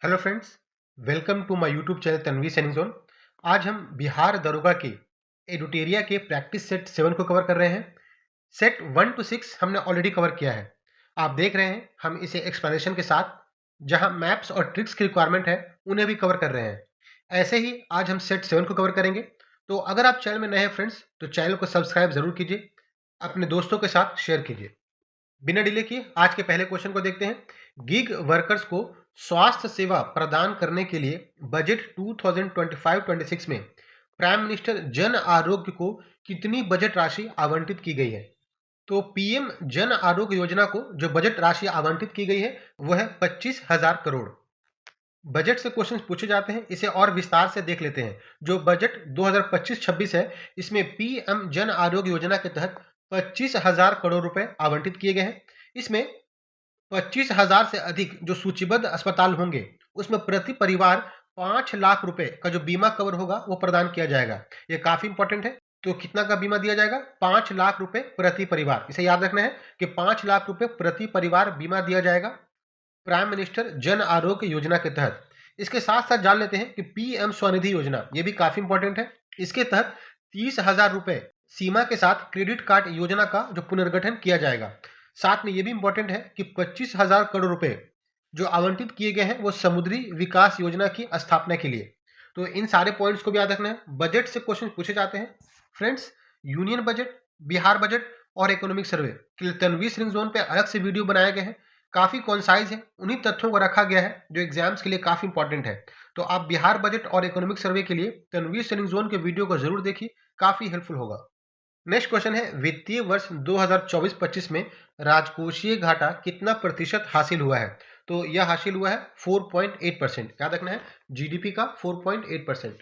Hello friends, welcome to my YouTube channel Tanvi Sainik zone. आज हम बिहार दरोगा के एडुटेरिया के प्रैक्टिस सेट 7 को कवर कर रहे हैं। सेट 1 to 6 हमने ऑलरेडी कवर किया है। आप देख रहे हैं हम इसे एक्सप्लेनेशन के साथ, जहां मैप्स और ट्रिक्स की रिक्वायरमेंट है उन्हें भी कवर कर रहे हैं। ऐसे ही आज हम सेट 7 को कवर करेंगे। तो अगर आप चैनल में नए हैं फ्रेंड्स, तो चैनल को सब्सक्राइब जरूर कीजिए, अपने दोस्तों के साथ शेयर कीजिए। बिना डिले किए आज के पहले क्वेश्चन को देखते हैं। गिग वर्कर्स को स्वास्थ्य सेवा प्रदान करने के लिए बजट 2025-26 में प्राइम मिनिस्टर जन आरोग्य को कितनी बजट राशि आवंटित की गई है? तो पीएम जन आरोग्य योजना को जो बजट राशि आवंटित की गई है वह है 25,000 करोड़। बजट से क्वेश्चन पूछे जाते हैं, इसे और विस्तार से देख लेते हैं। जो बजट 2025-26 है, इसमें पीएम जन आरोग्य योजना के तहत 25,000 करोड़ रुपए आवंटित किए गए हैं। इसमें 25,000 से अधिक जो सूचीबद्ध अस्पताल होंगे, उसमें प्रति परिवार 5 लाख रुपए का जो बीमा कवर होगा वो प्रदान किया जाएगा। ये काफी इंपॉर्टेंट है। तो कितना का बीमा दिया जाएगा? 5 लाख रुपए प्रति परिवार। इसे याद रखना है कि 5 लाख रुपए प्रति परिवार बीमा दिया जाएगा प्राइम मिनिस्टर जन आरोग्य योजना के तहत। इसके साथ साथ जान लेते हैं कि पीएम स्वनिधि योजना, ये भी काफी इंपॉर्टेंट है। इसके तहत 30,000 रुपए सीमा के साथ क्रेडिट कार्ड योजना का जो पुनर्गठन किया जाएगा। साथ में ये भी इंपॉर्टेंट है कि 25,000 करोड़ रुपए जो आवंटित किए गए हैं वो समुद्री विकास योजना की स्थापना के लिए। तो इन सारे पॉइंट्स को भी याद रखना है। बजट से क्वेश्चन पूछे जाते हैं friends. Union budget, Bihar budget और इकोनॉमिक सर्वे के लिए तन्वी सैनिक जोन पे अलग से वीडियो बनाए गए हैं। काफी कॉन्साइज है, उन्हीं तथ्यों को रखा गया है जो एग्जाम्स के लिए काफी इंपॉर्टेंट है। तो आप बिहार बजट और इकोनॉमिक सर्वे के लिए तन्वी सैनिक जोन के वीडियो को जरूर देखिए, काफी हेल्पफुल होगा। नेक्स्ट क्वेश्चन है, वित्तीय वर्ष 2024-25 में राजकोषीय घाटा कितना प्रतिशत हासिल हुआ है? तो यह हासिल हुआ है 4.8%। याद रखना है, जीडीपी का 4.8%।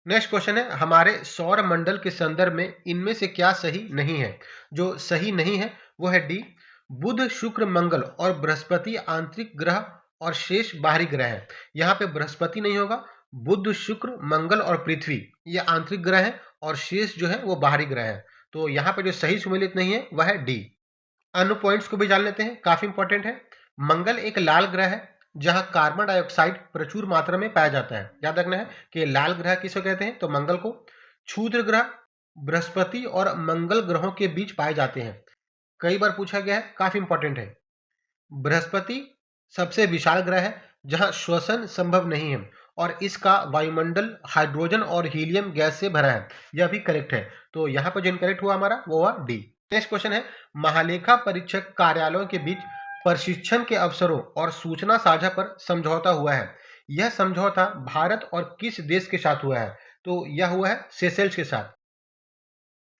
नेक्स्ट क्वेश्चन है, हमारे सौर मंडल के संदर्भ में इनमें से क्या सही नहीं है? जो सही नहीं है वो है डी, बुध शुक्र मंगल और बृहस्पति आंतरिक ग्रह और शेष बाहरी ग्रह है। यहाँ पे बृहस्पति नहीं होगा, बुध शुक्र मंगल और पृथ्वी ये आंतरिक ग्रह है और शेष जो है वो बाहरी ग्रह है। तो यहाँ पे जो सही सुमेलित नहीं है वह है डी। अन्य पॉइंट्स को भी जान लेते हैं, काफी इंपॉर्टेंट है। मंगल एक लाल ग्रह है जहां कार्बन डाइऑक्साइड प्रचुर मात्रा में पाया जाता है। याद रखना है कि लाल ग्रह किसको कहते हैं? तो मंगल को। क्षुद्र ग्रह बृहस्पति और मंगल ग्रहों के बीच पाए जाते हैं। कई बार पूछा गया है, काफी इंपॉर्टेंट है। बृहस्पति सबसे विशाल ग्रह है जहां श्वसन संभव नहीं है और इसका वायुमंडल हाइड्रोजन और हीलियम गैस से भरा है। यह भी करेक्ट है। तो यहाँ पर जो इनकरेक्ट हुआ हमारा वो हुआ डी। नेक्स्ट क्वेश्चन है, महालेखा परीक्षक कार्यालयों के बीच प्रशिक्षण के अवसरों और सूचना साझा पर समझौता हुआ है। यह समझौता भारत और किस देश के साथ हुआ है? तो यह हुआ है सेशेल्स के साथ।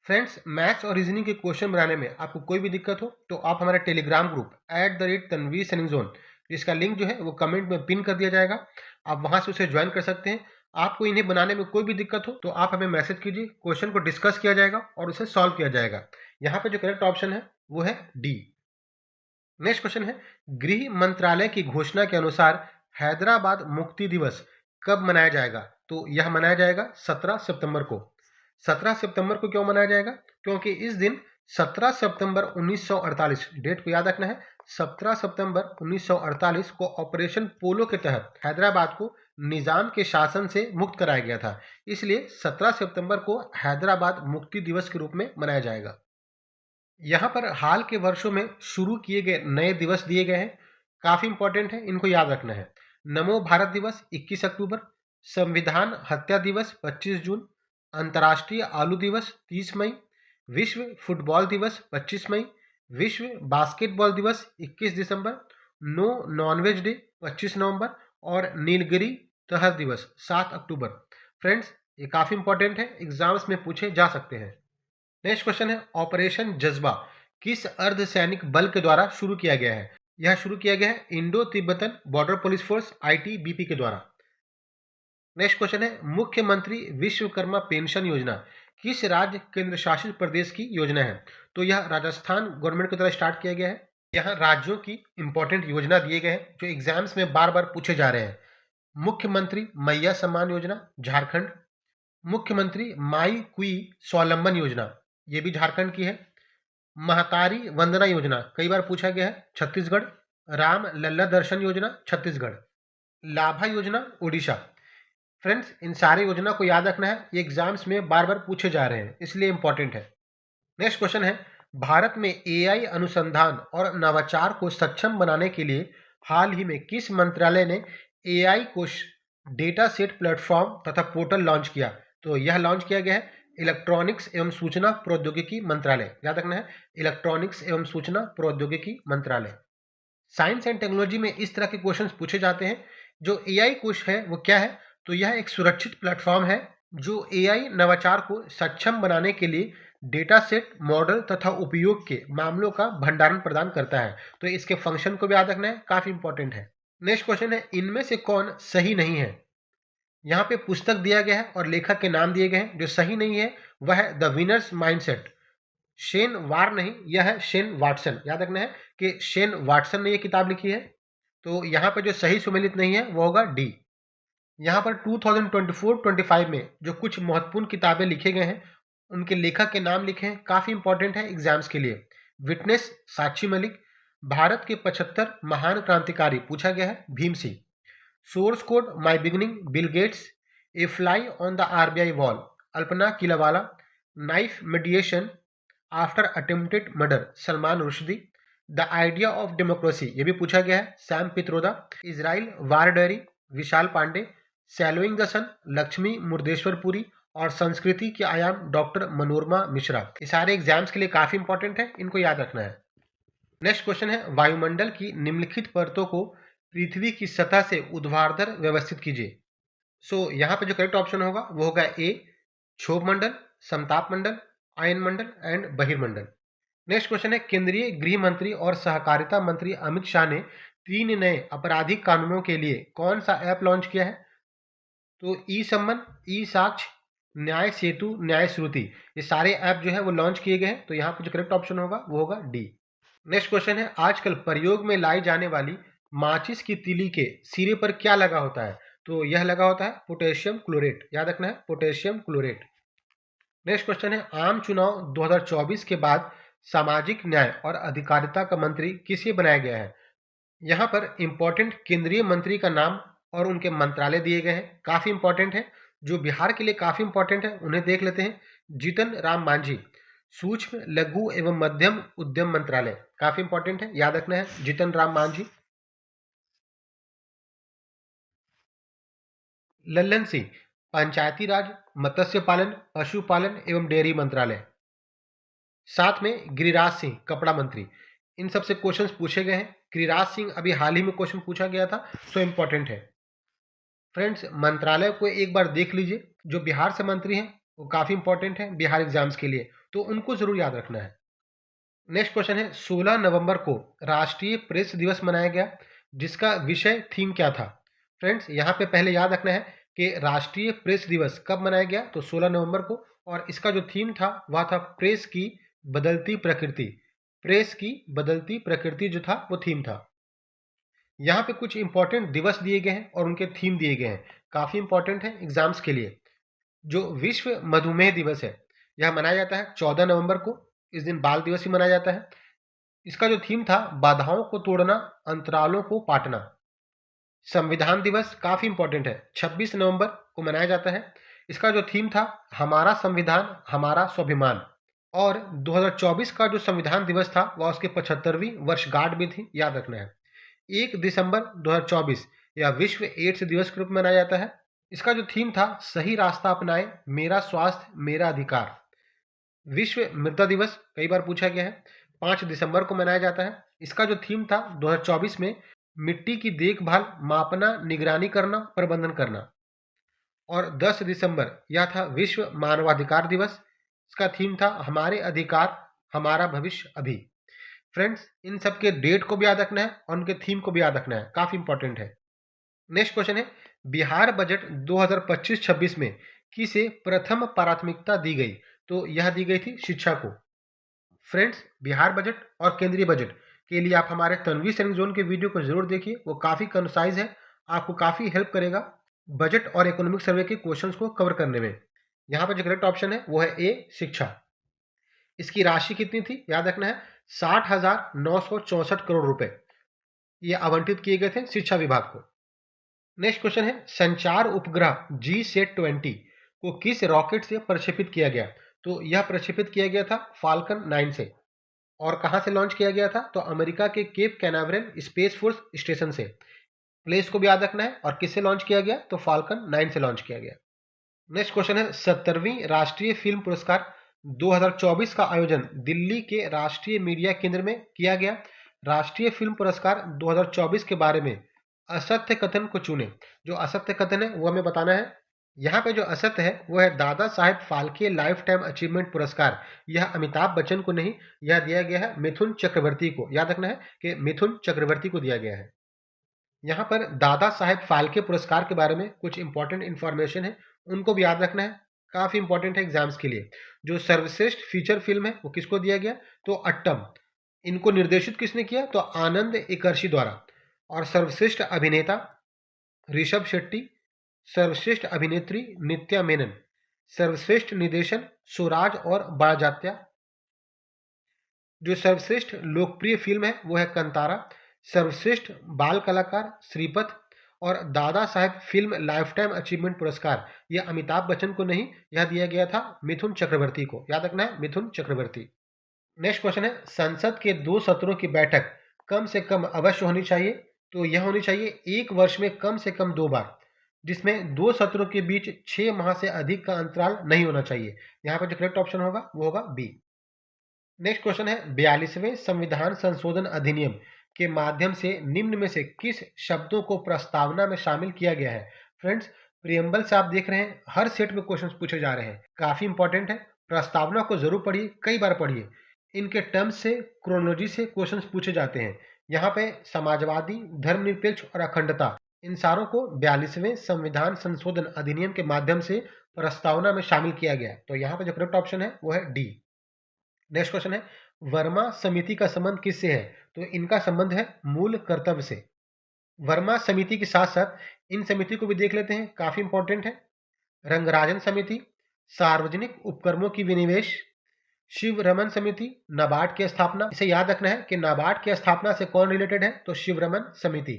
फ्रेंड्स, मैथ्स और रीजनिंग के क्वेश्चन बनाने में आपको कोई भी दिक्कत हो तो आप हमारे टेलीग्राम ग्रुप @तनवीर सैनिक जोन, इसका लिंक जो है वो कमेंट में पिन कर दिया जाएगा। आप वहां से उसे ज्वाइन कर सकते हैं। आपको इन्हें बनाने में कोई भी दिक्कत हो तो आप हमें मैसेज कीजिए, क्वेश्चन को डिस्कस किया जाएगा और उसे सॉल्व किया जाएगा। यहाँ पे जो करेक्ट ऑप्शन है वो है डी। नेक्स्ट क्वेश्चन है, गृह मंत्रालय की घोषणा के अनुसार हैदराबाद मुक्ति दिवस कब मनाया जाएगा? तो यह मनाया जाएगा 17 सितंबर को। 17 सितंबर को क्यों मनाया जाएगा? क्योंकि इस दिन 17 सितंबर 1948, डेट को याद रखना है, 17 सितंबर 1948 को ऑपरेशन पोलो के तहत हैदराबाद को निजाम के शासन से मुक्त कराया गया था। इसलिए 17 सितंबर को हैदराबाद मुक्ति दिवस के रूप में मनाया जाएगा। यहाँ पर हाल के वर्षों में शुरू किए गए नए दिवस दिए गए हैं, काफी इंपॉर्टेंट है, इनको याद रखना है। नमो भारत दिवस 21 अक्टूबर, संविधान हत्या दिवस 25 जून, अंतर्राष्ट्रीय आलू दिवस 30 मई, विश्व फुटबॉल दिवस 25 मई, विश्व बास्केटबॉल दिवस 21 दिसंबर, नो नॉनवेज डे 25 नवंबर और नीलगिरी तहर दिवस 7 अक्टूबर। फ्रेंड्स, ये काफी इंपॉर्टेंट है, एग्जाम्स में पूछे जा सकते हैं। नेक्स्ट क्वेश्चन है, ऑपरेशन जज्बा किस अर्धसैनिक बल के द्वारा शुरू किया गया है? यह शुरू किया गया है Indo Tibetan border police force ITBP के द्वारा। नेक्स्ट क्वेश्चन है, मुख्यमंत्री विश्वकर्मा पेंशन योजना किस राज्य केंद्र शासित प्रदेश की योजना है? तो यह राजस्थान गवर्नमेंट के द्वारा स्टार्ट किया गया है। यहाँ राज्यों की इंपॉर्टेंट योजना दिए गए हैं जो एग्जाम्स में बार बार पूछे जा रहे हैं। मुख्यमंत्री मैया सम्मान योजना झारखंड, मुख्यमंत्री माई कुई स्वावलंबन योजना ये भी झारखंड की है, महतारी वंदना योजना कई बार पूछा गया है छत्तीसगढ़, राम लल्ला दर्शन योजना छत्तीसगढ़। लाभा योजना ओडिशा। फ्रेंड्स, इन सारे योजना को याद रखना है, ये एग्जाम्स में बार बार पूछे जा रहे हैं, इसलिए इंपॉर्टेंट है। नेक्स्ट क्वेश्चन है, भारत में एआई अनुसंधान और नवाचार को सक्षम बनाने के लिए हाल ही में किस मंत्रालय ने एआई कोश डेटा सेट प्लेटफॉर्म तथा पोर्टल लॉन्च किया? तो यह लॉन्च किया गया है इलेक्ट्रॉनिक्स एवं सूचना प्रौद्योगिकी मंत्रालय। याद रखना है, इलेक्ट्रॉनिक्स एवं सूचना प्रौद्योगिकी मंत्रालय। साइंस एंड टेक्नोलॉजी में इस तरह के क्वेश्चंस पूछे जाते हैं। जो एआई कोश है वो क्या है? तो यह एक सुरक्षित प्लेटफॉर्म है जो एआई नवाचार को सक्षम बनाने के लिए डेटा सेट, मॉडल तथा उपयोग के मामलों का भंडारण प्रदान करता है। तो इसके फंक्शन को भी याद रखना है, काफी इंपॉर्टेंट है। नेक्स्ट क्वेश्चन है, इनमें से कौन सही नहीं है? यहाँ पे पुस्तक दिया गया है और लेखक के नाम दिए गए हैं। जो सही नहीं है वह है द विनर्स माइंडसेट। शेन वार नहीं, यह है शेन वाटसन। याद रखना है कि शेन वाटसन ने यह किताब लिखी है। तो यहाँ पर जो सही सुमेलित नहीं है वो होगा डी। यहाँ पर 2024-25 में जो कुछ महत्वपूर्ण किताबें लिखे गए हैं उनके लेखक के नाम लिखे हैं, काफी इंपॉर्टेंट है एग्जाम्स के लिए। विटनेस साक्षी मलिक, भारत के 75 महान क्रांतिकारी पूछा गया है Bhim Singh, source code my beginning Bill Gates, a fly on the RBI wall Alpana Kilawala, knife meditation after attempted murder Salman Rushdie, the idea of democracy ये भी पूछा गया है Sam Pitroda, Israel war diary Vishal Pandey, swallowing the sun Lakshmi Murdeshwar Puri संस्कृति के आयाम डॉक्टर मनोरमा मिश्रा। ये सारे एग्जाम्स के लिए काफी इंपॉर्टेंट है, इनको याद रखना है। नेक्स्ट क्वेश्चन है, वायुमंडल की निम्नलिखित परतों को पृथ्वी की सतह से ऊर्ध्वाधर व्यवस्थित कीजिए। सो यहाँ पे जो करेक्ट ऑप्शन होगा वो होगा ए, क्षोभ मंडल, समताप मंडल, आयन मंडल एंड बहिर्मंडल। नेक्स्ट क्वेश्चन है, केंद्रीय गृह मंत्री और सहकारिता मंत्री अमित शाह ने 3 नए आपराधिक कानूनों के लिए कौन सा ऐप लॉन्च किया है? तो ई सम्मन, ई साक्ष्य, न्याय सेतु, न्याय श्रुति, ये सारे ऐप जो है वो लॉन्च किए गए हैं। तो यहाँ पे जो करेक्ट ऑप्शन होगा वो होगा डी। नेक्स्ट क्वेश्चन है, आजकल प्रयोग में लाई जाने वाली माचिस की तीली के सिरे पर क्या लगा होता है? तो यह लगा होता है पोटेशियम क्लोरेट। याद रखना है, पोटेशियम क्लोरेट। नेक्स्ट क्वेश्चन है, आम चुनाव 2024 के बाद सामाजिक न्याय और अधिकारिता का मंत्री किसे बनाया गया है? यहाँ पर इंपॉर्टेंट केंद्रीय मंत्री का नाम और उनके मंत्रालय दिए गए हैं, काफी इंपॉर्टेंट है। जो बिहार के लिए काफी इंपॉर्टेंट है उन्हें देख लेते हैं। जीतन राम मांझी, सूक्ष्म लघु एवं मध्यम उद्यम मंत्रालय, काफी इंपॉर्टेंट है, याद रखना है जीतन राम मांझी। लल्लन सिंह, पंचायती राज, मत्स्य पालन, पशुपालन एवं डेयरी मंत्रालय। साथ में गिरिराज सिंह, कपड़ा मंत्री। इन सबसे क्वेश्चंस पूछे गए हैं। गिरिराज सिंह अभी हाल ही में क्वेश्चन पूछा गया था, तो इंपॉर्टेंट है। फ्रेंड्स, मंत्रालय को एक बार देख लीजिए। जो बिहार से मंत्री हैं वो काफ़ी इंपॉर्टेंट है बिहार एग्जाम्स के लिए, तो उनको ज़रूर याद रखना है। नेक्स्ट क्वेश्चन है, 16 नवंबर को राष्ट्रीय प्रेस दिवस मनाया गया, जिसका विषय थीम क्या था? फ्रेंड्स, यहाँ पे पहले याद रखना है कि राष्ट्रीय प्रेस दिवस कब मनाया गया, तो 16 नवंबर को। और इसका जो थीम था वह था प्रेस की बदलती प्रकृति। प्रेस की बदलती प्रकृति जो था वो थीम था। यहाँ पे कुछ इंपॉर्टेंट दिवस दिए गए हैं और उनके थीम दिए गए हैं, काफ़ी इंपॉर्टेंट है एग्जाम्स के लिए। जो विश्व मधुमेह दिवस है यह मनाया जाता है 14 नवंबर को। इस दिन बाल दिवस भी मनाया जाता है। इसका जो थीम था बाधाओं को तोड़ना, अंतरालों को पाटना। संविधान दिवस काफ़ी इंपॉर्टेंट है, 26 नवंबर को मनाया जाता है। इसका जो थीम था हमारा संविधान हमारा स्वाभिमान। और 2024 का जो संविधान दिवस था वह उसकी 75वीं वर्षगांठ भी थी, याद रखना है। 1 दिसंबर 2024 यह विश्व एड्स दिवस के रूप में मनाया जाता है। इसका जो थीम था सही रास्ता अपनाएं, मेरा स्वास्थ्य मेरा अधिकार। विश्व मृदा दिवस कई बार पूछा गया है, 5 दिसंबर को मनाया जाता है। इसका जो थीम था 2024 में मिट्टी की देखभाल, मापना, निगरानी करना, प्रबंधन करना। और 10 दिसंबर यह था विश्व मानवाधिकार दिवस। इसका थीम था हमारे अधिकार हमारा भविष्य अभी। फ्रेंड्स, इन सब के डेट को भी याद रखना है और उनके थीम को भी याद रखना है, काफ़ी इंपॉर्टेंट है। नेक्स्ट क्वेश्चन है, बिहार बजट 2025-26 में किसे प्रथम प्राथमिकता दी गई? तो यह दी गई थी शिक्षा को। फ्रेंड्स, बिहार बजट और केंद्रीय बजट के लिए आप हमारे तन्वी सैनिक जोन के वीडियो को जरूर देखिए, वो काफ़ी कंसाइज है, आपको काफ़ी हेल्प करेगा बजट और इकोनॉमिक सर्वे के क्वेश्चंस को कवर करने में। यहाँ पर जो करेक्ट ऑप्शन है वो है ए, शिक्षा। इसकी राशि कितनी थी, याद रखना है 60,964 करोड़ रुपए ये आवंटित किए गए थे शिक्षा विभाग को। नेक्स्ट क्वेश्चन है, संचार उपग्रह GSAT-20 को किस रॉकेट से प्रक्षेपित किया गया? तो यह प्रक्षेपित किया गया था फाल्कन 9 से। और कहाँ से लॉन्च किया गया था? तो अमेरिका के cap Canaveral space force station से। प्लेस को भी याद रखना है। और किससे लॉन्च किया गया? तो फाल्कन 9 से लॉन्च किया गया। नेक्स्ट क्वेश्चन है, 70वीं राष्ट्रीय फिल्म पुरस्कार 2024 का आयोजन दिल्ली के राष्ट्रीय मीडिया केंद्र में किया गया। राष्ट्रीय फिल्म पुरस्कार 2024 के बारे में असत्य कथन को चुने। जो असत्य कथन है वो हमें बताना है। यहाँ पे जो असत्य है वो है Dada Saheb Phalke life time achievement पुरस्कार। यह अमिताभ बच्चन को नहीं, यह दिया गया है मिथुन चक्रवर्ती को। याद रखना है कि मिथुन चक्रवर्ती को दिया गया है। यहाँ पर दादा साहेब फाल्के पुरस्कार के बारे में कुछ इंपॉर्टेंट इंफॉर्मेशन है, उनको भी याद रखना है। काफी इंपॉर्टेंट है एग्जाम्स के लिए। जो सर्वश्रेष्ठ फीचर फिल्म है वो किसको दिया गया? तो अट्टम। इनको निर्देशित किसने किया? तो आनंद एकर्षि द्वारा। और सर्वश्रेष्ठ अभिनेता ऋषभ शेट्टी, सर्वश्रेष्ठ अभिनेत्री नित्या मेनन, सर्वश्रेष्ठ निर्देशन सुराज और बाजात्या। जो सर्वश्रेष्ठ लोकप्रिय फिल्म है वो है कंतारा। सर्वश्रेष्ठ बाल कलाकार श्रीपत। और Dada Saheb film life time achievement पुरस्कार यह अमिताभ बच्चन को नहीं, यह दिया गया था मिथुन चक्रवर्ती को। याद रखना है, मिथुन चक्रवर्ती। नेक्स्ट क्वेश्चन है, संसद के 2 सत्रों की बैठक कम से कम अवश्य होनी चाहिए। तो यह होनी चाहिए एक वर्ष में कम से कम 2 बार, जिसमें 2 सत्रों के बीच 6 माह से अधिक का अंतराल नहीं होना चाहिए। यहाँ पर जो करेक्ट ऑप्शन होगा वो होगा बी। नेक्स्ट क्वेश्चन है, 42वें संविधान संशोधन अधिनियम के माध्यम से निम्न में से किस शब्दों को प्रस्तावना में शामिल किया गया है? फ्रेंड्स, प्रियम्बल से आप देख रहे हैं हर सेट में क्वेश्चंस पूछे जा रहे हैं, काफी इंपॉर्टेंट है। प्रस्तावना को जरूर पढ़िए, कई बार पढ़िए। इनके टर्म्स से, क्रोनोलॉजी से क्वेश्चंस पूछे जाते हैं। यहाँ पे समाजवादी, धर्मनिरपेक्ष और अखंडता, इन सारों को 42वें संविधान संशोधन अधिनियम के माध्यम से प्रस्तावना में शामिल किया गया है। तो यहाँ पे जो करेक्ट ऑप्शन है वो है डी। नेक्स्ट क्वेश्चन है, वर्मा समिति का संबंध किससे है? तो इनका संबंध है मूल कर्तव्य से। वर्मा समिति के साथ साथ इन समिति को भी देख लेते हैं, काफी इंपॉर्टेंट है। रंगराजन समिति, सार्वजनिक उपक्रमों की विनिवेश, शिव रमन समिति, नाबार्ड की स्थापना। इसे याद रखना है कि नाबार्ड की स्थापना से कौन रिलेटेड है? तो शिव रमन समिति।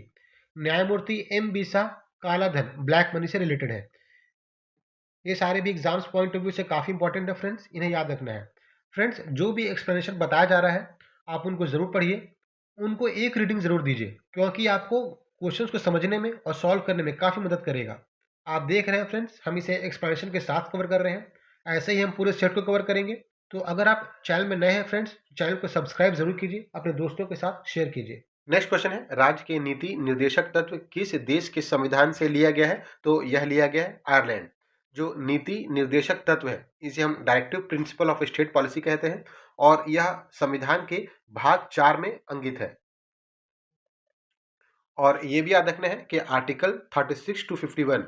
न्यायमूर्ति एम बीसा, काला धन, ब्लैक मनी से रिलेटेड है। ये सारे भी एग्जाम्स पॉइंट ऑफ व्यू से काफी इंपॉर्टेंट है फ्रेंड्स, इन्हें याद रखना है। फ्रेंड्स, जो भी एक्सप्लेनेशन बताया जा रहा है आप उनको जरूर पढ़िए, उनको एक रीडिंग जरूर दीजिए, क्योंकि आपको क्वेश्चंस को समझने में और सॉल्व करने में काफी मदद करेगा। आप देख रहे हैं फ्रेंड्स, हम इसे एक्सप्लेनेशन के साथ कवर कर रहे हैं। ऐसे ही हम पूरे सेट को कवर करेंगे। तो अगर आप चैनल में नए हैं फ्रेंड्स, चैनल को सब्सक्राइब जरूर कीजिए, अपने दोस्तों के साथ शेयर कीजिए। नेक्स्ट क्वेश्चन है, राज्य के नीति निर्देशक तत्व किस देश के संविधान से लिया गया है? तो यह लिया गया है आयरलैंड। जो नीति निर्देशक तत्व है इसे हम directive principle of state policy कहते हैं, और यह संविधान के भाग 4 में अंकित है। और ये भी याद रखना है कि आर्टिकल 36 to 51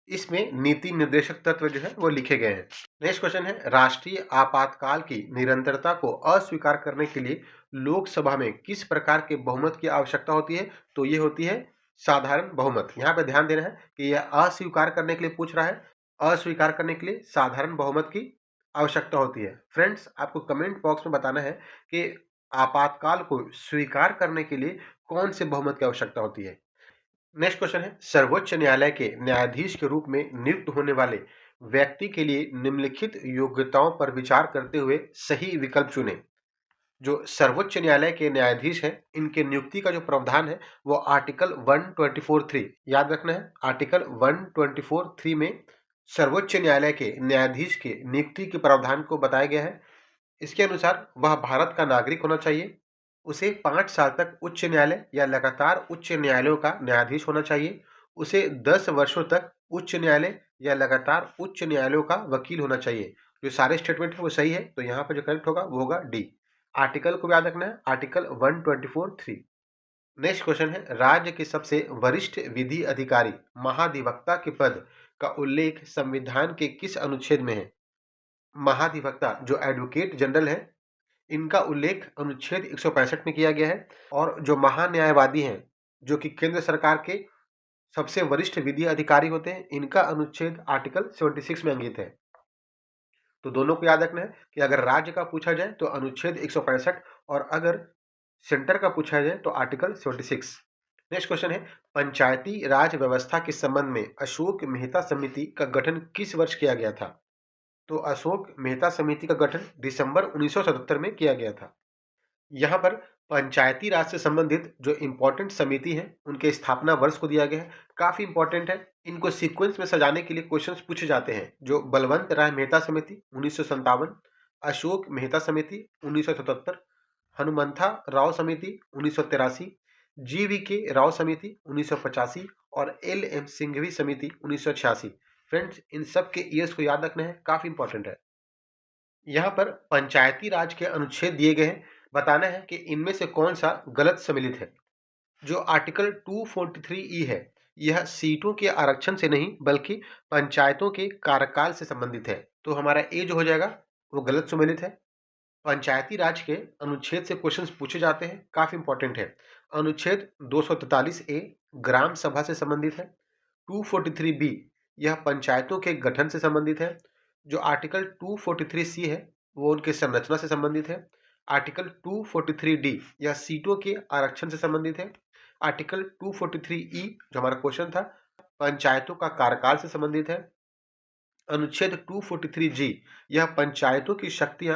इसमें नीति निर्देशक तत्व जो है वो लिखे गए हैं। नेक्स्ट क्वेश्चन है, राष्ट्रीय आपातकाल की निरंतरता को अस्वीकार करने के लिए लोकसभा में किस प्रकार के बहुमत की आवश्यकता होती है? तो ये होती है साधारण बहुमत। यहाँ पे ध्यान देना है कि यह अस्वीकार करने के लिए पूछ रहा है, अस्वीकार करने के लिए साधारण बहुमत की आवश्यकता होती है। फ्रेंड्स, आपको कमेंट बॉक्स में बताना है कि आपातकाल को स्वीकार करने के लिए कौन से बहुमत की आवश्यकता होती है। नेक्स्ट क्वेश्चन है, सर्वोच्च न्यायालय के न्यायाधीश के रूप में नियुक्त होने वाले व्यक्ति के लिए निम्नलिखित योग्यताओं पर विचार करते हुए सही विकल्प चुनें। जो सर्वोच्च न्यायालय के न्यायाधीश हैं, इनके नियुक्ति का जो प्रावधान है वो आर्टिकल 124(3), याद रखना है, आर्टिकल 124(3) में सर्वोच्च न्यायालय के न्यायाधीश के नियुक्ति के प्रावधान को बताया गया है। इसके अनुसार वह भारत का नागरिक होना चाहिए, उसे 5 साल तक उच्च न्यायालय या लगातार उच्च न्यायालयों का न्यायाधीश होना चाहिए, उसे 10 वर्षों तक उच्च न्यायालय या लगातार उच्च न्यायालयों का वकील होना चाहिए। जो सारे स्टेटमेंट है वो सही है, तो यहाँ पर जो करेक्ट होगा वो होगा डी। आर्टिकल को याद रखना है, आर्टिकल 124(3). नेक्स्ट क्वेश्चन है, राज्य के सबसे वरिष्ठ विधि अधिकारी महाधिवक्ता के पद का उल्लेख संविधान के किस अनुच्छेद में है? महाधिवक्ता जो एडवोकेट जनरल है, इनका उल्लेख अनुच्छेद 165 में किया गया है। और जो महान्यायवादी हैं, जो कि केंद्र सरकार के सबसे वरिष्ठ विधि अधिकारी होते हैं, इनका अनुच्छेद आर्टिकल 76 में अंकित है। तो दोनों को याद रखना है कि अगर राज्य का पूछा जाए तो अनुच्छेद 165, और अगर सेंटर का पूछा जाए तो आर्टिकल 76। नेक्स्ट क्वेश्चन है, पंचायती राज व्यवस्था के संबंध में अशोक मेहता समिति का गठन किस वर्ष किया गया था? तो अशोक मेहता समिति का गठन दिसंबर 1977 में किया गया था। यहाँ पर पंचायती राज से संबंधित जो इंपॉर्टेंट समिति है उनके स्थापना वर्ष को दिया गया है, काफी इंपॉर्टेंट है। इनको सीक्वेंस में सजाने के लिए क्वेश्चंस पूछे जाते हैं। जो बलवंत राय मेहता समिति 1957, अशोक मेहता समिति 1977, हनुमंथा राव समिति 1983, GVK राव समिति 1985 और LM सिंघवी समिति 1986। फ्रेंड्स, इन सब के ईयर्स को याद रखना है, काफी इंपॉर्टेंट है। यहाँ पर पंचायती राज के अनुच्छेद दिए गए हैं, बताना है कि इनमें से कौन सा गलत सम्मिलित है। जो आर्टिकल 243E है, यह सीटों के आरक्षण से नहीं बल्कि पंचायतों के कार्यकाल से संबंधित है, तो हमारा ए जो हो जाएगा वो गलत सम्मिलित है। पंचायती राज के अनुच्छेद से क्वेश्चंस पूछे जाते हैं, काफी इंपॉर्टेंट है। अनुच्छेद 243A ग्राम सभा से संबंधित है। 243B यह पंचायतों के गठन से संबंधित है। जो आर्टिकल 243C है वो उनके संरचना से संबंधित है। आर्टिकल 243D यह सीटों के आरक्षण से संबंधित है। आर्टिकल 243E जो हमारा क्वेश्चन था, पंचायतों का कार्यकाल से संबंधित है। अनुच्छेद 243G यह पंचायतों की शक्तियां,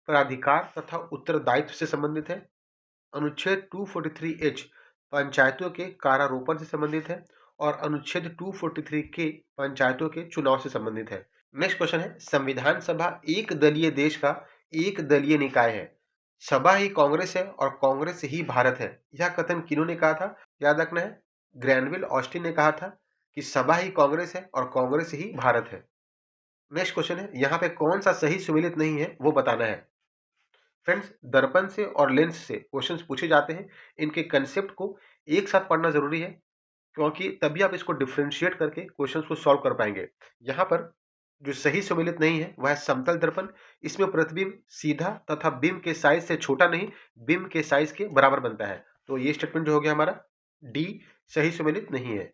प्राधिकार तथा उत्तरदायित्व से संबंधित है। अनुच्छेद 243H पंचायतों के कारारोपण से संबंधित है और अनुच्छेद 243K पंचायतों के चुनाव से संबंधित है। नेक्स्ट क्वेश्चन है, संविधान सभा एक दलीय देश का एक दलीय निकाय है, सभा ही कांग्रेस है और कांग्रेस ही भारत है। यह कथन किन्होंने कहा था? याद रखना है, ग्रैनविल ऑस्टिन ने कहा था कि सभा ही कांग्रेस है और कांग्रेस ही भारत है। नेक्स्ट क्वेश्चन है, यहाँ पे कौन सा सही सुमेलित नहीं है वो बताना है। फ्रेंड्स, दर्पण से और लेंस से क्वेश्चंस पूछे जाते हैं। इनके कंसेप्ट को एक साथ पढ़ना जरूरी है, क्योंकि तभी आप इसको डिफरेंशिएट करके क्वेश्चंस को सॉल्व कर पाएंगे। यहाँ पर जो सही सुमेलित नहीं है वह है समतल दर्पण। इसमें प्रतिबिंब सीधा तथा बिंब के साइज से छोटा नहीं, बिंब के साइज के बराबर बनता है। तो ये स्टेटमेंट जो हो गया हमारा डी, सही सुमेलित नहीं है।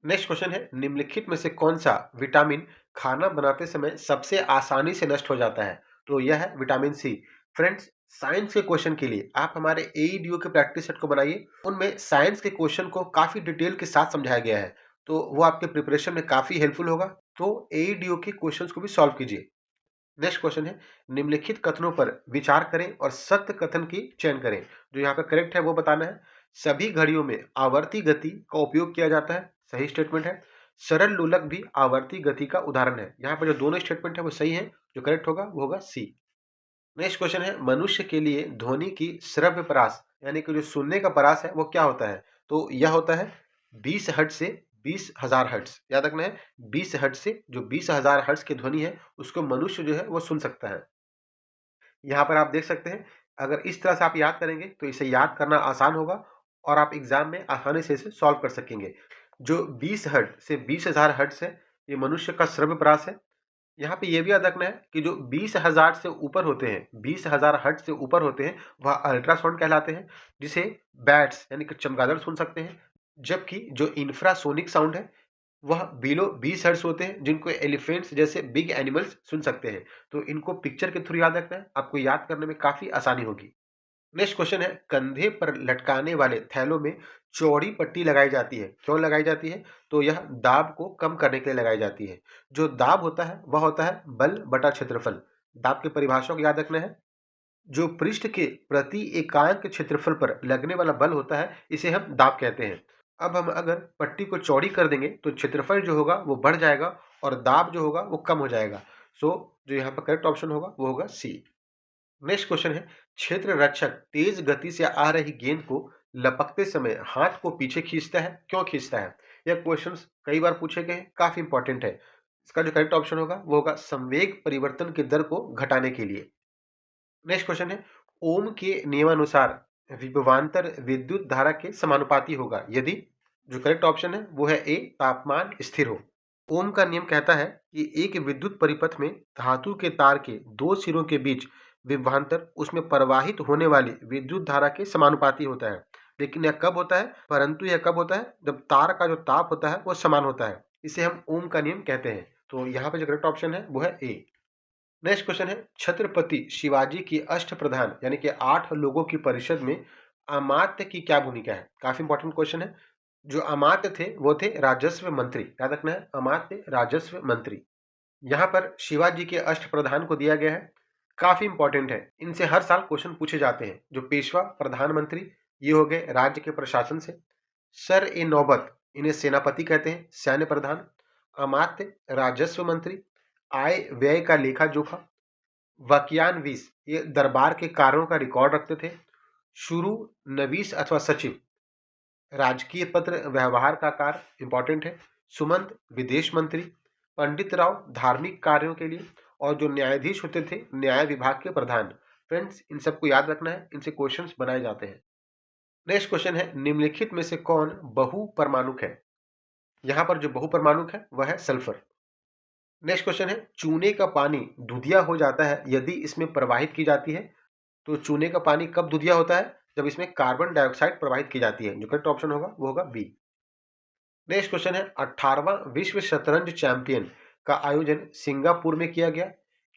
नेक्स्ट क्वेश्चन है, निम्नलिखित में से कौन सा विटामिन खाना बनाते समय सबसे आसानी से नष्ट हो जाता है? तो यह है विटामिन सी। फ्रेंड्स, साइंस के क्वेश्चन के लिए आप हमारे AEDO के प्रैक्टिस सेट को बनाइए। उनमें साइंस के क्वेश्चन को काफी डिटेल के साथ समझाया गया है, तो वो आपके प्रिपरेशन में काफी हेल्पफुल होगा। तो AEDO के क्वेश्चंस को भी सॉल्व कीजिए। नेक्स्ट क्वेश्चन है, निम्नलिखित कथनों पर विचार करें और सत्य कथन की चयन करें। जो यहाँ पे करेक्ट है वो बताना है। सभी घड़ियों में आवर्ती गति का उपयोग किया जाता है, सही स्टेटमेंट है। सरल लोलक भी आवर्ती गति का उदाहरण है। यहाँ पर जो दोनों स्टेटमेंट है वो सही है, जो करेक्ट होगा वो होगा सी। नेक्स्ट क्वेश्चन है, मनुष्य के लिए ध्वनि की श्रव्य परास यानी कि जो सुनने का परास है वो क्या होता है? तो यह होता है 20 हर्ट्ज से 20,000 हर्ट्ज। याद रखना है, 20 हर्ट्ज से जो 20,000 हर्ट्ज की ध्वनि है उसको मनुष्य जो है वो सुन सकता है। यहाँ पर आप देख सकते हैं, अगर इस तरह से आप याद करेंगे तो इसे याद करना आसान होगा और आप एग्जाम में आसानी से इसे सॉल्व कर सकेंगे। जो 20 हर्ट्ज से 20,000 हर्ट्ज है ये मनुष्य का श्रव्य परास है। यहाँ पे ये भी याद रखना है कि जो 20,000 से ऊपर होते हैं, 20,000 हर्ट्ज से ऊपर होते हैं, वह अल्ट्रासाउंड कहलाते हैं, जिसे बैट्स यानी कि चमगादड़ सुन सकते हैं। जबकि जो इंफ्रासोनिक साउंड है वह बिलो 20 हर्ट्ज होते हैं, जिनको एलिफेंट्स जैसे बिग एनिमल्स सुन सकते हैं। तो इनको पिक्चर के थ्रू याद रखना है, आपको याद करने में काफी आसानी होगी। नेक्स्ट क्वेश्चन है, कंधे पर लटकाने वाले थैलों में चौड़ी पट्टी लगाई जाती है, क्यों लगाई जाती है? तो यह दाब को कम करने के लिए लगाई जाती है। जो दाब होता है वह होता है बल बटा क्षेत्रफल। दाब की परिभाषा को याद रखना है। जो पृष्ठ के प्रति एकांक क्षेत्रफल पर लगने वाला बल होता है इसे हम दाब कहते हैं। अब हम अगर पट्टी को चौड़ी कर देंगे तो क्षेत्रफल जो होगा वो बढ़ जाएगा और दाब जो होगा वो कम हो जाएगा। सो जो यहाँ पर करेक्ट ऑप्शन होगा वो होगा सी। नेक्स्ट क्वेश्चन है, क्षेत्र रक्षक तेज गति से आ रही गेंद को लपकते समय हाथ को पीछे खींचता है, क्यों खींचता है? यह क्वेश्चंस कई बार पूछे गए हैं, काफी इंपॉर्टेंट है। इसका जो करेक्ट ऑप्शन होगा वो होगा संवेग परिवर्तन के दर को घटाने के लिए। नेक्स्ट क्वेश्चन है, ओम के नियमानुसार विभवांतर विद्युत धारा के समानुपाती होगा यदि, जो करेक्ट ऑप्शन है वो है ए, तापमान स्थिर हो। ओम का नियम कहता है कि एक विद्युत परिपथ में धातु के तार के दो सिरों के बीच विभवांतर उसमें प्रवाहित होने वाली विद्युत धारा के समानुपाती होता है। लेकिन यह कब होता है? परंतु यह कब होता है? जब तार का जो ताप होता है वो समान होता है, इसे हम ओम का नियम कहते हैं। तो यहाँ पे जो करेक्ट ऑप्शन है वो है ए। नेक्स्ट क्वेश्चन है, छत्रपति शिवाजी की अष्टप्रधान यानी कि 8 लोगों की परिषद में अमात्य की क्या भूमिका है? काफी इंपॉर्टेंट क्वेश्चन है। जो अमात्य थे वो थे राजस्व मंत्री, याद रखना है, अमात्य राजस्व मंत्री। यहाँ पर शिवाजी के अष्टप्रधान को दिया गया है, काफी इंपॉर्टेंट है, इनसे हर साल क्वेश्चन पूछे जाते हैं। जो पेशवा प्रधानमंत्री, ये हो गए राज्य के प्रशासन से। सर ए नौबत, इन्हें सेनापति कहते हैं, सैन्य प्रधान। अमात्य राजस्व मंत्री, आय व्यय का लेखा जोखा। वकियान वीस, ये दरबार के कार्यों का रिकॉर्ड रखते थे। शुरू नवीस अथवा सचिव, राजकीय पत्र व्यवहार का कार्य, इंपॉर्टेंट है। सुमंत विदेश मंत्री। पंडित राव धार्मिक कार्यों के लिए। और जो न्यायाधीश होते थे न्याय विभाग के प्रधान। फ्रेंड्स, इन सबको याद रखना है, इनसे क्वेश्चंस बनाए जाते हैं। नेक्स्ट क्वेश्चन है, निम्नलिखित में से कौन बहुपरमाणुक है? यहाँ पर जो बहुपरमाणुक है वह है सल्फर। नेक्स्ट क्वेश्चन है, चूने का पानी दूधिया हो जाता है यदि इसमें प्रवाहित की जाती है। तो चूने का पानी कब दूधिया होता है? जब इसमें कार्बन डाइऑक्साइड प्रवाहित की जाती है। जो करेक्ट ऑप्शन होगा वो होगा बी। नेक्स्ट क्वेश्चन है, 18वां विश्व शतरंज चैंपियन का आयोजन सिंगापुर में किया गया।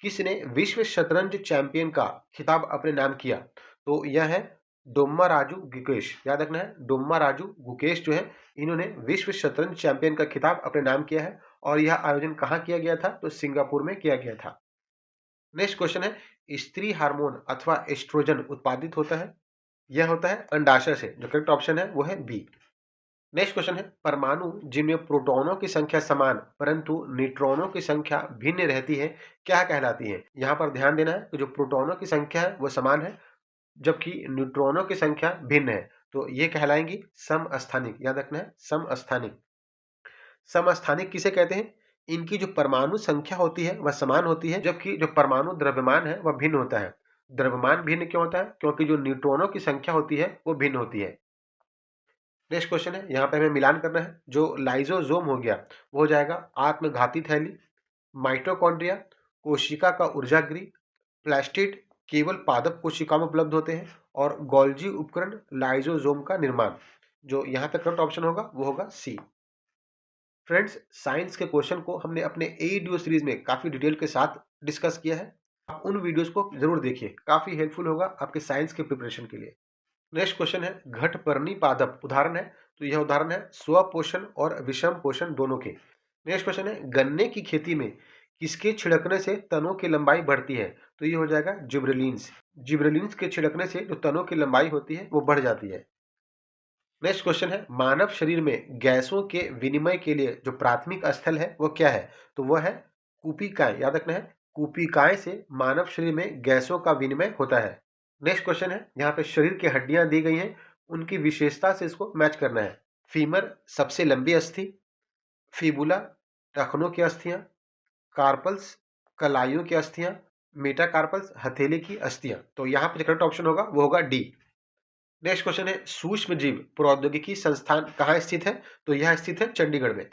किसने विश्व शतरंज चैंपियन का खिताब अपने नाम किया? तो यह है डोम्मा राजू गुकेश, याद रखना है, डोम्मा राजू गुकेश जो है इन्होंने विश्व शतरंज चैंपियन का खिताब अपने नाम किया है। और यह आयोजन कहाँ किया गया था? तो सिंगापुर में किया गया था। नेक्स्ट क्वेश्चन है, स्त्री हार्मोन अथवा एस्ट्रोजन उत्पादित होता है, यह होता है अंडाशय से। जो करेक्ट ऑप्शन है वो है बी। नेक्स्ट क्वेश्चन है, परमाणु जिनमें प्रोटॉनों की संख्या समान परंतु न्यूट्रॉनों की संख्या भिन्न रहती है, क्या कहलाती है? यहाँ पर ध्यान देना है कि जो प्रोटॉनों की संख्या है वो समान है जबकि न्यूट्रॉनों की संख्या भिन्न है, तो ये कहलाएंगी समस्थानिक। याद रखना है, समस्थानिक। समस्थानिक किसे कहते हैं? इनकी जो परमाणु संख्या होती है वह समान होती है जबकि जो परमाणु द्रव्यमान है वह भिन्न होता है। द्रव्यमान भिन्न क्यों होता है? क्योंकि जो न्यूट्रॉनों की संख्या होती है वो भिन्न होती है। नेक्स्ट क्वेश्चन है, यहाँ पे हमें मिलान करना है। जो लाइजोजोम हो गया वो हो जाएगा आत्मघाती थैली। माइटोकॉन्ड्रिया कोशिका का ऊर्जा गृह। प्लास्टिड केवल पादप कोशिका में उपलब्ध होते हैं। और गोल्जी उपकरण लाइजोजोम का निर्माण। जो यहाँ पे करेक्ट ऑप्शन होगा वो होगा सी। फ्रेंड्स, साइंस के क्वेश्चन को हमने अपने वीडियो सीरीज में काफी डिटेल के साथ डिस्कस किया है। आप उन वीडियोस को जरूर देखिए, काफी हेल्पफुल होगा आपके साइंस के प्रिपरेशन के लिए। नेक्स्ट क्वेश्चन है, घटपर्णी पादप उदाहरण है, तो यह उदाहरण है स्वपोषण और विषम पोषण दोनों के। नेक्स्ट क्वेश्चन है, गन्ने की खेती में किसके छिड़कने से तनों की लंबाई बढ़ती है? तो ये हो जाएगा जिब्रेलिन्स। जिब्रेलिन्स के छिड़कने से जो तनों की लंबाई होती है वो बढ़ जाती है। नेक्स्ट क्वेश्चन है, मानव शरीर में गैसों के विनिमय के लिए जो प्राथमिक स्थल है वो क्या है? तो वह है कूपिकाएं। याद रखना है, कूपिकाएं से मानव शरीर में गैसों का विनिमय होता है। नेक्स्ट क्वेश्चन है, यहाँ पे शरीर की हड्डियां दी गई हैं, उनकी विशेषता से इसको मैच करना है। फीमर सबसे लंबी अस्थि। फिबुला टखनों की अस्थियां। कार्पल्स कलाइयों की अस्थियां। मेटाकार्पल्स हथेली की अस्थियां। तो यहाँ पे करेक्ट ऑप्शन होगा वो होगा डी। नेक्स्ट क्वेश्चन है, सूक्ष्म जीव प्रौद्योगिकी संस्थान कहाँ स्थित है? तो यह स्थित है चंडीगढ़ में।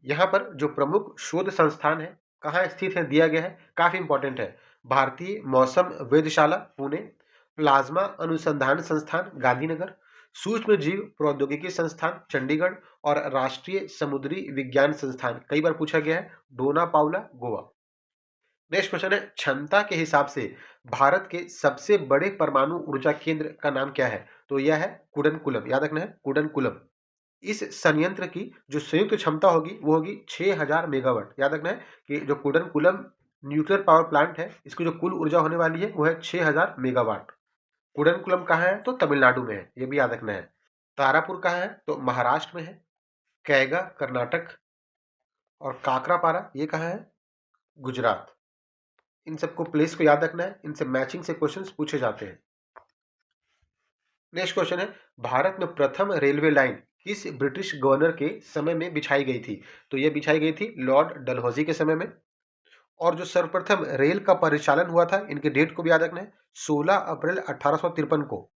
यहाँ पर जो प्रमुख शोध संस्थान है कहाँ स्थित है दिया गया है, काफी इंपॉर्टेंट है। भारतीय मौसम वेधशाला पुणे। प्लाज्मा अनुसंधान संस्थान गांधीनगर। सूक्ष्म जीव प्रौद्योगिकी संस्थान चंडीगढ़। और राष्ट्रीय समुद्री विज्ञान संस्थान कई बार पूछा गया है, डोना पाउला गोवा। नेक्स्ट क्वेश्चन है, क्षमता के हिसाब से भारत के सबसे बड़े परमाणु ऊर्जा केंद्र का नाम क्या है? तो यह है कुडनकुलम। याद रखना है, कुडनकुलम। इस संयंत्र की जो संयुक्त क्षमता होगी वो होगी 6000 मेगावाट। याद रखना है कि जो कुडनकुलम न्यूक्लियर पावर प्लांट है इसकी जो कुल ऊर्जा होने वाली है वो है 6000 मेगावाट। कुडनकुलम कहाँ है? तो तमिलनाडु में है, ये भी याद रखना है। तारापुर कहाँ है? तो महाराष्ट्र में है। कैगा कर्नाटक। और काकरापारा ये कहाँ है? गुजरात। इन सबको प्लेस को याद रखना है, इनसे मैचिंग से क्वेश्चंस पूछे जाते हैं। नेक्स्ट क्वेश्चन है, भारत में प्रथम रेलवे लाइन किस ब्रिटिश गवर्नर के समय में बिछाई गई थी? तो यह बिछाई गई थी लॉर्ड डलहौजी के समय में। और जो सर्वप्रथम रेल का परिचालन हुआ था, इनके डेट को भी याद रखना है, 16 अप्रैल 1853 को।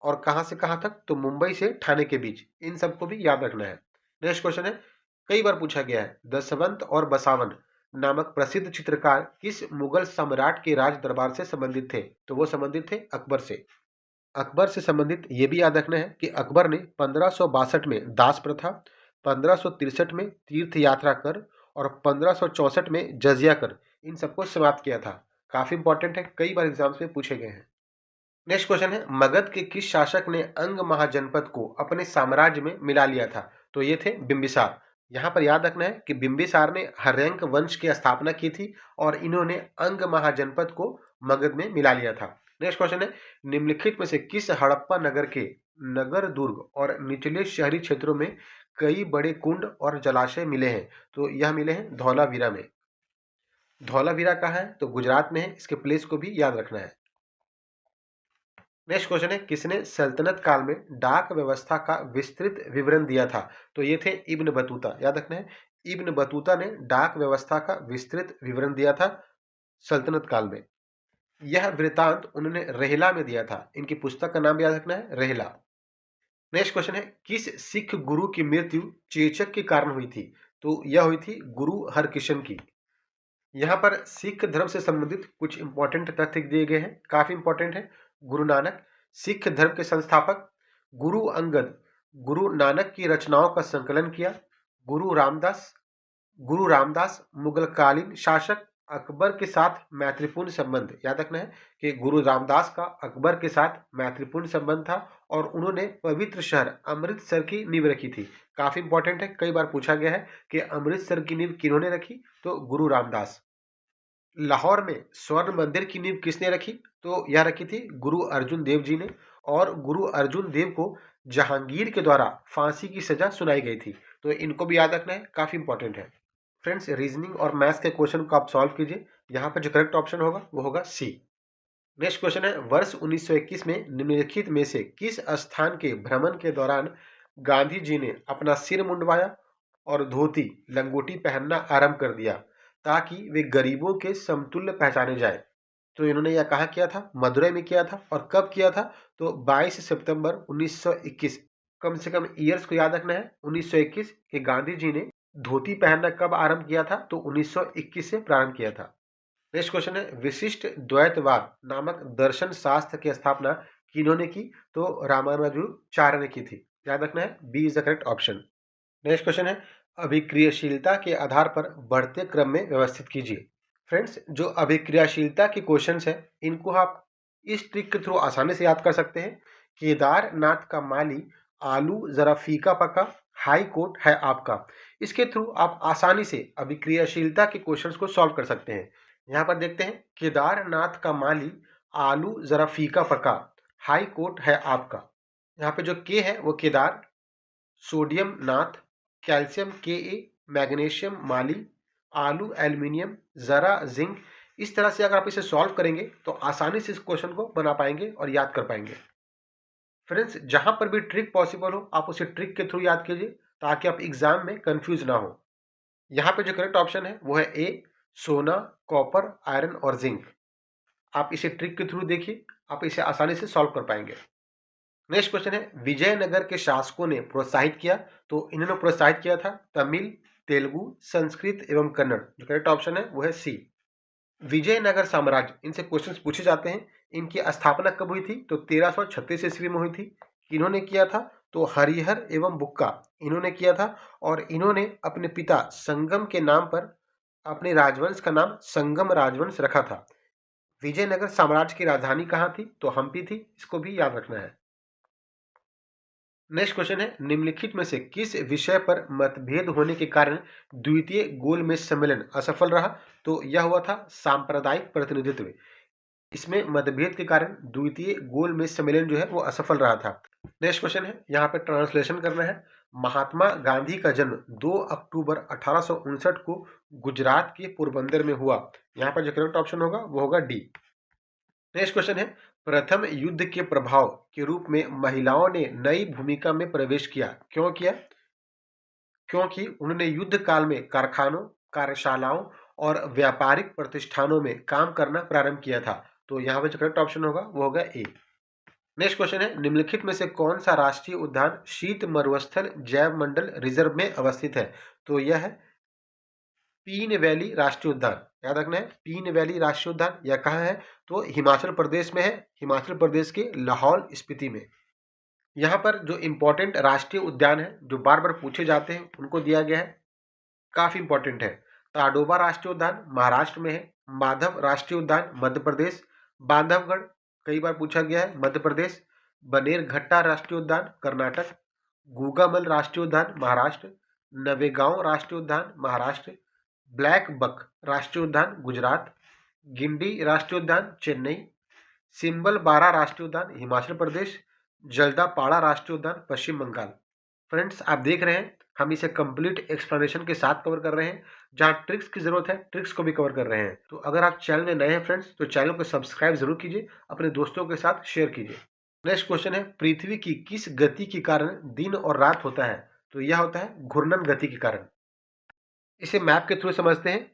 और कहां से कहां तक? तो मुंबई से ठाणे के बीच। इन सबको भी याद रखना है। नेक्स्ट क्वेश्चन है, कई बार पूछा गया है, दसवंत और बसावन नामक प्रसिद्ध चित्रकार किस मुगल सम्राट के राज दरबार से संबंधित थे? तो वो संबंधित थे अकबर से। अकबर से संबंधित ये भी याद रखना है कि अकबर ने 1562 में दास प्रथा, 1563 में तीर्थ यात्रा कर और 1564 में जजिया कर इन सबको समाप्त किया था। काफी इंपॉर्टेंट है, कई बार एग्जाम्स में पूछे गए हैं। नेक्स्ट क्वेश्चन है, मगध के किस शासक ने अंग महाजनपद को अपने साम्राज्य में मिला लिया था? तो ये थे बिंबिसार। यहाँ पर याद रखना है कि बिंबिसार ने हर्यंक वंश की स्थापना की थी और इन्होंने अंग महाजनपद को मगध में मिला लिया था। नेक्स्ट क्वेश्चन है, निम्नलिखित में से किस हड़प्पा नगर के नगर दुर्ग और निचले शहरी क्षेत्रों में कई बड़े कुंड और जलाशय मिले हैं? तो यह मिले हैं धौलावीरा में। धौलावीरा कहाँ है? तो गुजरात में है। इसके प्लेस को भी याद रखना है। नेक्स्ट क्वेश्चन है, किसने सल्तनत काल में डाक व्यवस्था का विस्तृत विवरण दिया था? तो ये थे इब्न बतूता। याद रखना है, इब्न बतूता ने डाक व्यवस्था का विस्तृत विवरण दिया था सल्तनत काल में। यह वृतांत उन्होंने रेहला में दिया था। इनकी पुस्तक का नाम भी याद रखना है, रेहला। नेक्स्ट क्वेश्चन है, किस सिख गुरु की मृत्यु चेचक के कारण हुई थी? तो यह हुई थी गुरु हरकिशन की। यहाँ पर सिख धर्म से संबंधित कुछ इंपॉर्टेंट तथ्य दिए गए हैं, काफी इंपॉर्टेंट है। गुरु नानक सिख धर्म के संस्थापक। गुरु अंगद गुरु नानक की रचनाओं का संकलन किया। गुरु रामदास मुगलकालीन शासक। अकबर के साथ मैत्रीपूर्ण संबंध। याद रखना है कि गुरु रामदास का अकबर के साथ मैत्रीपूर्ण संबंध था और उन्होंने पवित्र शहर अमृतसर की नींव रखी थी। काफी इंपॉर्टेंट है, कई बार पूछा गया है कि अमृतसर की नींव किन्होंने रखी? तो गुरु रामदास। लाहौर में स्वर्ण मंदिर की नींव किसने रखी? तो यह रखी थी गुरु अर्जुन देव जी ने। और गुरु अर्जुन देव को जहांगीर के द्वारा फांसी की सजा सुनाई गई थी। तो इनको भी याद रखना है, काफी इंपॉर्टेंट है। फ्रेंड्स, रीजनिंग और मैथ्स के क्वेश्चन को आप सॉल्व कीजिए। यहाँ पर जो करेक्ट ऑप्शन होगा वो होगा सी। नेक्स्ट क्वेश्चन है, वर्ष 1921 में निम्नलिखित में से किस स्थान के भ्रमण के दौरान गांधी जी ने अपना सिर मुंडवाया और धोती लंगोटी पहनना आरंभ कर दिया ताकि वे गरीबों के समतुल्य पहचाने जाए? तो इन्होंने यह कहाँ किया था? मदुरई में किया था। और कब किया था? तो 22 सितंबर 1921। कम से कम ईयर्स को याद रखना है। 1921 के गांधी जी ने धोती पहनना कब आरंभ किया था? तो 1921 से प्रारंभ किया था। नेक्स्ट क्वेश्चन है, विशिष्ट द्वैतवाद नामक दर्शन शास्त्र की स्थापना किन्होंने की? तो रामानुजाचार्य ने की थी। याद रखना है, B is the correct option. Next question है, अभिक्रियाशीलता के आधार पर बढ़ते क्रम में व्यवस्थित कीजिए। फ्रेंड्स, जो अभिक्रियाशीलता के क्वेश्चंस हैं इनको आप इस ट्रिक के थ्रू आसानी से याद कर सकते हैं। केदारनाथ का माली आलू जरा फीका पका, हाई कोर्ट है आपका। इसके थ्रू आप आसानी से अभिक्रियाशीलता के क्वेश्चंस को सॉल्व कर सकते हैं। यहाँ पर देखते हैं, केदारनाथ का माली आलू जरा फीका पका, हाई कोर्ट है आपका। यहाँ पे जो के है वो केदार, सोडियम नाथ, कैल्शियम के ए, मैग्नीशियम माली, आलू एल्यूमिनियम, जरा जिंक। इस तरह से अगर आप इसे सॉल्व करेंगे तो आसानी से इस क्वेश्चन को बना पाएंगे और याद कर पाएंगे। फ्रेंड्स, जहां पर भी ट्रिक पॉसिबल हो आप उसे ट्रिक के थ्रू याद कीजिए ताकि आप एग्जाम में कंफ्यूज ना हो। यहाँ पे जो करेक्ट ऑप्शन है वो है ए, सोना, कॉपर, आयरन और जिंक। आप इसे ट्रिक के थ्रू देखिए, आप इसे आसानी से सॉल्व कर पाएंगे। नेक्स्ट क्वेश्चन है, विजयनगर के शासकों ने प्रोत्साहित किया। तो इन्होंने प्रोत्साहित किया था तमिल, तेलुगु, संस्कृत एवं कन्नड़। जो करेक्ट ऑप्शन है वो है सी। विजयनगर साम्राज्य, इनसे क्वेश्चंस पूछे जाते हैं। इनकी स्थापना कब हुई थी? तो 1336 ईस्वी में हुई थी। इन्होंने किया था? तो हरिहर एवं बुक्का इन्होंने किया था। और इन्होंने अपने पिता संगम के नाम पर अपने राजवंश का नाम संगम राजवंश रखा था। विजयनगर साम्राज्य की राजधानी कहाँ थी? तो हम्पी थी। इसको भी याद रखना है। नेक्स्ट क्वेश्चन है, निम्नलिखित में से किस विषय पर मतभेद होने के कारण द्वितीय गोलमेज सम्मेलन असफल रहा? तो यह हुआ था सांप्रदायिक प्रतिनिधित्व। इसमें मतभेद के कारण द्वितीय गोलमेज सम्मेलन जो है वो असफल रहा था। नेक्स्ट क्वेश्चन है, यहाँ पे ट्रांसलेशन करना है। महात्मा गांधी का जन्म 2 अक्टूबर 1859 को गुजरात के पोरबंदर में हुआ। यहाँ पर जो करेक्ट ऑप्शन होगा वो होगा डी। नेक्स्ट क्वेश्चन है, प्रथम युद्ध के प्रभाव के रूप में महिलाओं ने नई भूमिका में प्रवेश किया। क्यों किया? क्योंकि उन्होंने युद्ध काल में कारखानों, कार्यशालाओं और व्यापारिक प्रतिष्ठानों में काम करना प्रारंभ किया था। तो यहाँ पे जो करेक्ट ऑप्शन होगा वो होगा ए। नेक्स्ट क्वेश्चन है, निम्नलिखित में से कौन सा राष्ट्रीय उद्यान शीत मरुस्थल जैव मंडल रिजर्व में अवस्थित है? तो यह है पीन वैली राष्ट्रीय उद्यान। याद रखना है, पीन वैली राष्ट्रीय उद्यान यह कहाँ है? तो हिमाचल प्रदेश में है। हिमाचल प्रदेश के लाहौल स्पीति में। यहाँ पर जो इंपॉर्टेंट राष्ट्रीय उद्यान है जो बार बार पूछे जाते हैं उनको दिया गया है, काफी इंपॉर्टेंट है। ताडोबा राष्ट्रीय उद्यान महाराष्ट्र में है। माधव राष्ट्रीय उद्यान मध्य प्रदेश। बांधवगढ़ कई बार पूछा गया है। मध्य प्रदेश। बनेरघट्टा राष्ट्रीय उद्यान कर्नाटक। गूगामल राष्ट्रीय उद्यान महाराष्ट्र। नवेगांव राष्ट्रीय उद्यान महाराष्ट्र। ब्लैक बक राष्ट्रीय उद्यान गुजरात। गिंडी राष्ट्रीय उद्यान चेन्नई। सिंबल बारा राष्ट्रीय उद्यान हिमाचल प्रदेश। जल्दापाड़ा राष्ट्रीय उद्यान पश्चिम बंगाल। फ्रेंड्स, आप देख रहे हैं हम इसे कंप्लीट एक्सप्लेनेशन के साथ कवर कर रहे हैं। जहां ट्रिक्स की जरूरत है ट्रिक्स को भी कवर कर रहे हैं। तो अगर आप चैनल में नए हैं फ्रेंड्स, तो चैनल को सब्सक्राइब जरूर कीजिए, अपने दोस्तों के साथ शेयर कीजिए। नेक्स्ट क्वेश्चन है, पृथ्वी की किस गति के कारण दिन और रात होता है? तो यह होता है घूर्णन गति के कारण। इसे मैप के थ्रू समझते हैं।